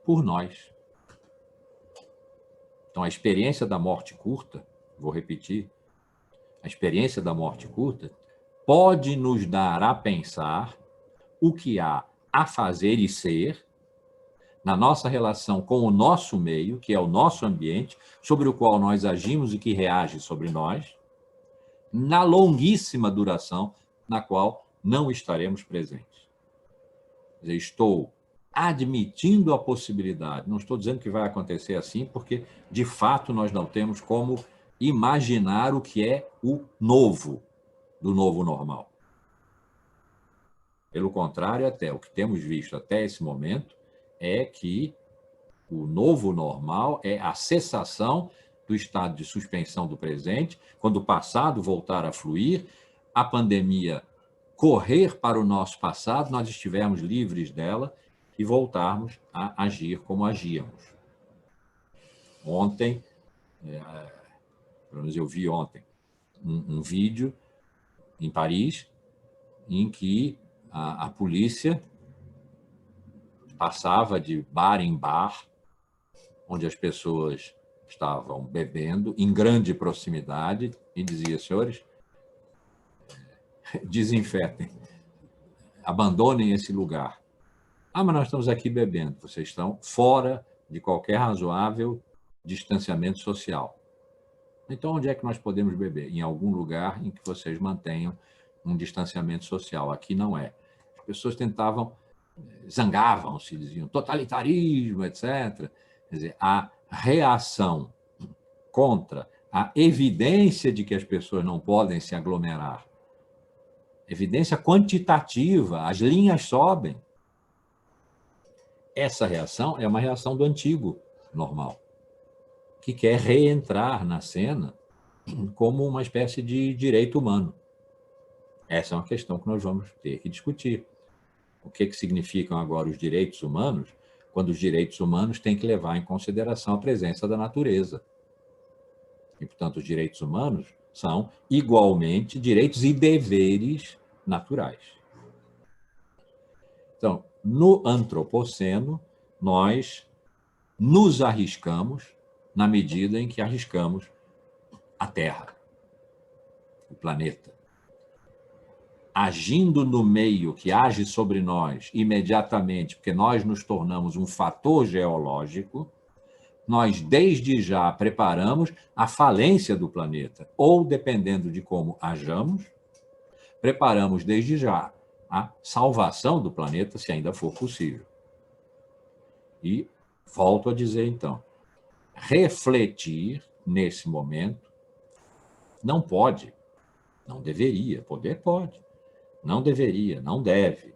por nós. Então, a experiência da morte curta, vou repetir, a experiência da morte curta pode nos dar a pensar o que há a fazer e ser na nossa relação com o nosso meio, que é o nosso ambiente, sobre o qual nós agimos e que reage sobre nós, na longuíssima duração na qual não estaremos presentes. Quer dizer, estou admitindo a possibilidade, não estou dizendo que vai acontecer assim, porque, de fato, nós não temos como imaginar o que é o novo, do novo normal. Pelo contrário, até o que temos visto até esse momento é que o novo normal é a cessação do estado de suspensão do presente, quando o passado voltar a fluir, a pandemia correr para o nosso passado, nós estivermos livres dela e voltarmos a agir como agíamos. Ontem, pelo menos eu vi ontem, um vídeo em Paris em que a polícia passava de bar em bar, onde as pessoas estavam bebendo em grande proximidade e dizia: senhores, desinfetem, abandonem esse lugar. Ah, mas nós estamos aqui bebendo. Vocês estão fora de qualquer razoável distanciamento social. Então, onde é que nós podemos beber? Em algum lugar em que vocês mantenham um distanciamento social. Aqui não é. As pessoas tentavam, zangavam-se, diziam totalitarismo, etc. Quer dizer, a reação contra a evidência de que as pessoas não podem se aglomerar, evidência quantitativa, as linhas sobem. Essa reação é uma reação do antigo normal, que quer reentrar na cena como uma espécie de direito humano. Essa é uma questão que nós vamos ter que discutir. O que significam agora os direitos humanos, quando os direitos humanos têm que levar em consideração a presença da natureza. E, portanto, os direitos humanos são, igualmente, direitos e deveres naturais. Então, no antropoceno, nós nos arriscamos na medida em que arriscamos a Terra, o planeta. Agindo no meio que age sobre nós imediatamente, porque nós nos tornamos um fator geológico, nós desde já preparamos a falência do planeta, ou, dependendo de como hajamos, preparamos desde já a salvação do planeta, se ainda for possível. E volto a dizer, então, refletir nesse momento não pode, não deveria, poder pode, não deveria, não deve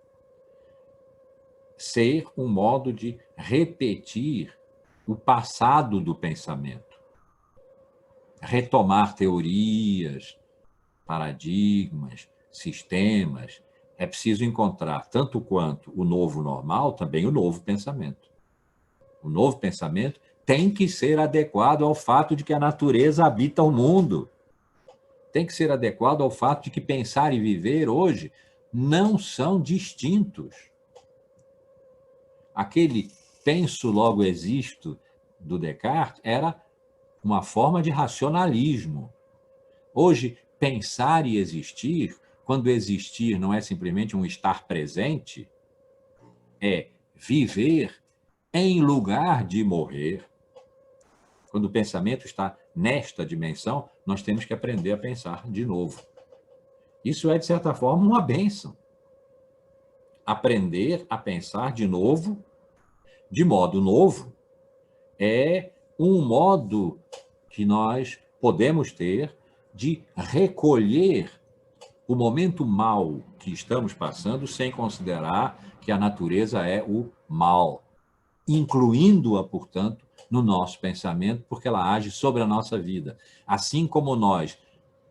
ser um modo de repetir o passado do pensamento, retomar teorias, paradigmas, sistemas. É preciso encontrar, tanto quanto o novo normal, também o novo pensamento. O novo pensamento tem que ser adequado ao fato de que a natureza habita o mundo. Tem que ser adequado ao fato de que pensar e viver hoje não são distintos. Aquele penso, logo existo do Descartes era uma forma de racionalismo. Hoje, pensar e existir, quando existir não é simplesmente um estar presente, é viver em lugar de morrer. Quando o pensamento está nesta dimensão, nós temos que aprender a pensar de novo. Isso é, de certa forma, uma bênção. Aprender a pensar de novo, de modo novo, é um modo que nós podemos ter de recolher o momento mal que estamos passando sem considerar que a natureza é o mal, incluindo-a, portanto, no nosso pensamento, porque ela age sobre a nossa vida. Assim como nós,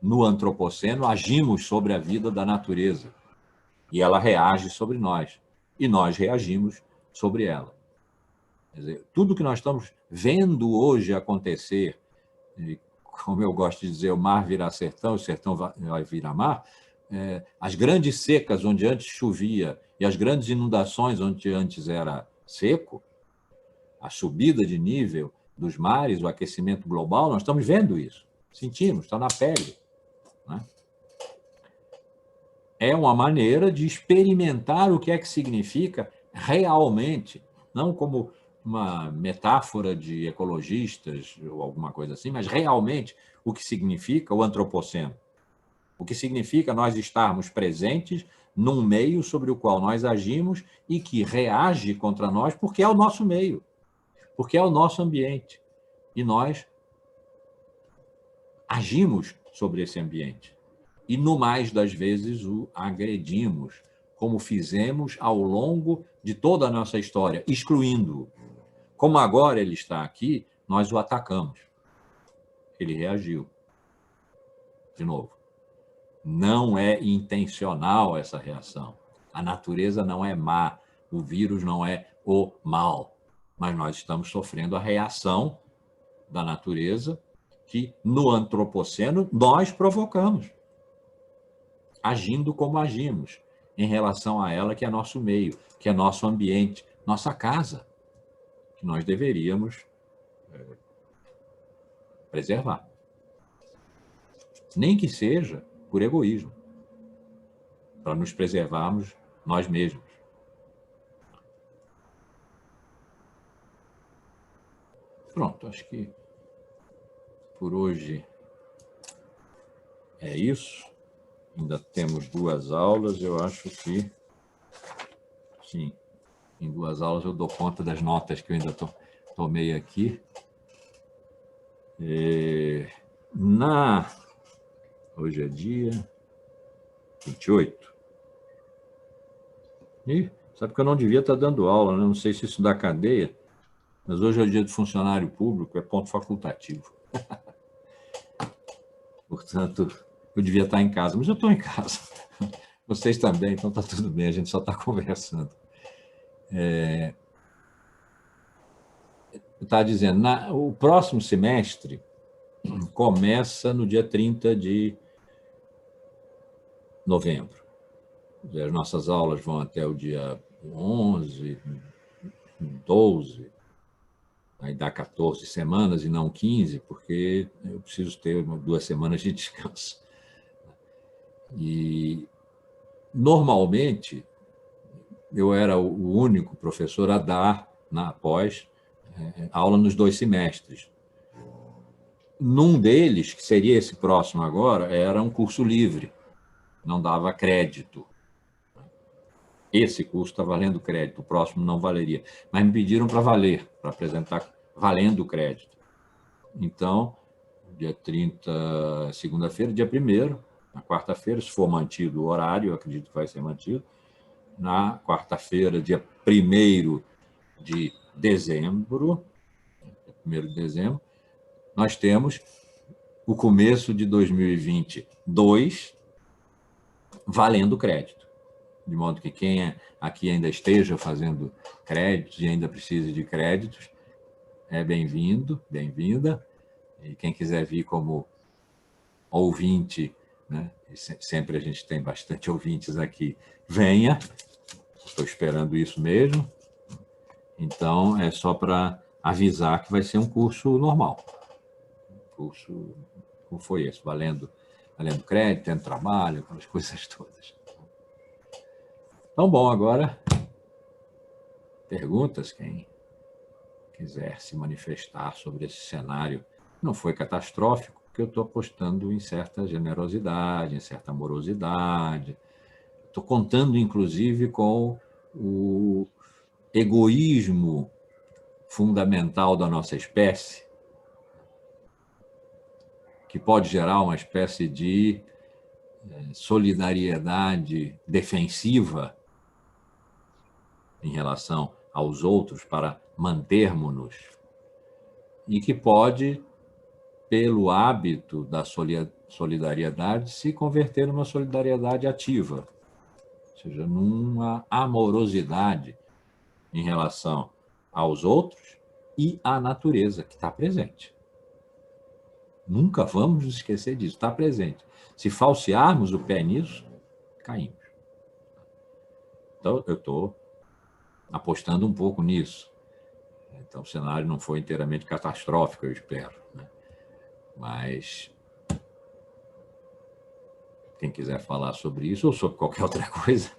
no antropoceno, agimos sobre a vida da natureza, e ela reage sobre nós, e nós reagimos sobre ela. Quer dizer, tudo que nós estamos vendo hoje acontecer, como eu gosto de dizer, o mar virá sertão, o sertão vai virar mar, as grandes secas onde antes chovia e as grandes inundações onde antes era seco, a subida de nível dos mares, o aquecimento global, nós estamos vendo isso, sentimos, está na pele, né? É uma maneira de experimentar o que é que significa realmente, não como uma metáfora de ecologistas ou alguma coisa assim, mas realmente o que significa o antropoceno. O que significa nós estarmos presentes num meio sobre o qual nós agimos e que reage contra nós porque é o nosso meio, porque é o nosso ambiente. E nós agimos sobre esse ambiente. E, no mais das vezes, o agredimos, como fizemos ao longo de toda a nossa história, excluindo-o. Como agora ele está aqui, nós o atacamos. Ele reagiu. De novo. Não é intencional essa reação. A natureza não é má, o vírus não é o mal, mas nós estamos sofrendo a reação da natureza que, no antropoceno, nós provocamos, agindo como agimos, em relação a ela, que é nosso meio, que é nosso ambiente, nossa casa, que nós deveríamos preservar. Nem que seja por egoísmo, para nos preservarmos nós mesmos. Pronto, acho que por hoje é isso. Ainda temos 2 aulas, eu acho que, sim, em 2 aulas eu dou conta das notas que eu ainda tomei aqui. Hoje é dia 28. E sabe que eu não devia estar dando aula, né? Não sei se isso dá cadeia, mas hoje é o dia do funcionário público, é ponto facultativo. Portanto, eu devia estar em casa, mas eu estou em casa. Vocês também, então está tudo bem, a gente só está conversando. Eu estava dizendo, o próximo semestre começa no dia 30 de novembro. As nossas aulas vão até o dia 11, 12, aí dá 14 semanas e não 15, porque eu preciso ter 2 semanas de descanso. E, normalmente, eu era o único professor a dar, após, aula nos 2 semestres. Num deles, que seria esse próximo agora, era um curso livre, não dava crédito. Esse curso está valendo crédito, o próximo não valeria. Mas me pediram para valer, para apresentar valendo crédito. Então, dia 30, segunda-feira, dia 1º, na quarta-feira, se for mantido o horário, eu acredito que vai ser mantido, na quarta-feira, dia 1º de dezembro, 1º de dezembro, nós temos o começo de 2022 valendo crédito. De modo que quem aqui ainda esteja fazendo créditos e ainda precise de créditos, é bem-vindo, bem-vinda. E quem quiser vir como ouvinte, né? Sempre a gente tem bastante ouvintes aqui, venha. Estou esperando isso mesmo. Então, é só para avisar que vai ser um curso normal. Curso, como foi esse? Valendo crédito, tendo trabalho, aquelas coisas todas. Então, bom, agora, perguntas, quem quiser se manifestar sobre esse cenário. Não foi catastrófico, porque eu estou apostando em certa generosidade, em certa amorosidade. Estou contando, inclusive, com o egoísmo fundamental da nossa espécie, que pode gerar uma espécie de solidariedade defensiva em relação aos outros para mantermos-nos, e que pode, pelo hábito da solidariedade, se converter numa solidariedade ativa, ou seja, numa amorosidade em relação aos outros e à natureza que está presente. Nunca vamos nos esquecer disso, está presente. Se falsearmos o pé nisso, caímos. Então, eu estou apostando um pouco nisso. Então, o cenário não foi inteiramente catastrófico, eu espero, né? Mas quem quiser falar sobre isso ou sobre qualquer outra coisa,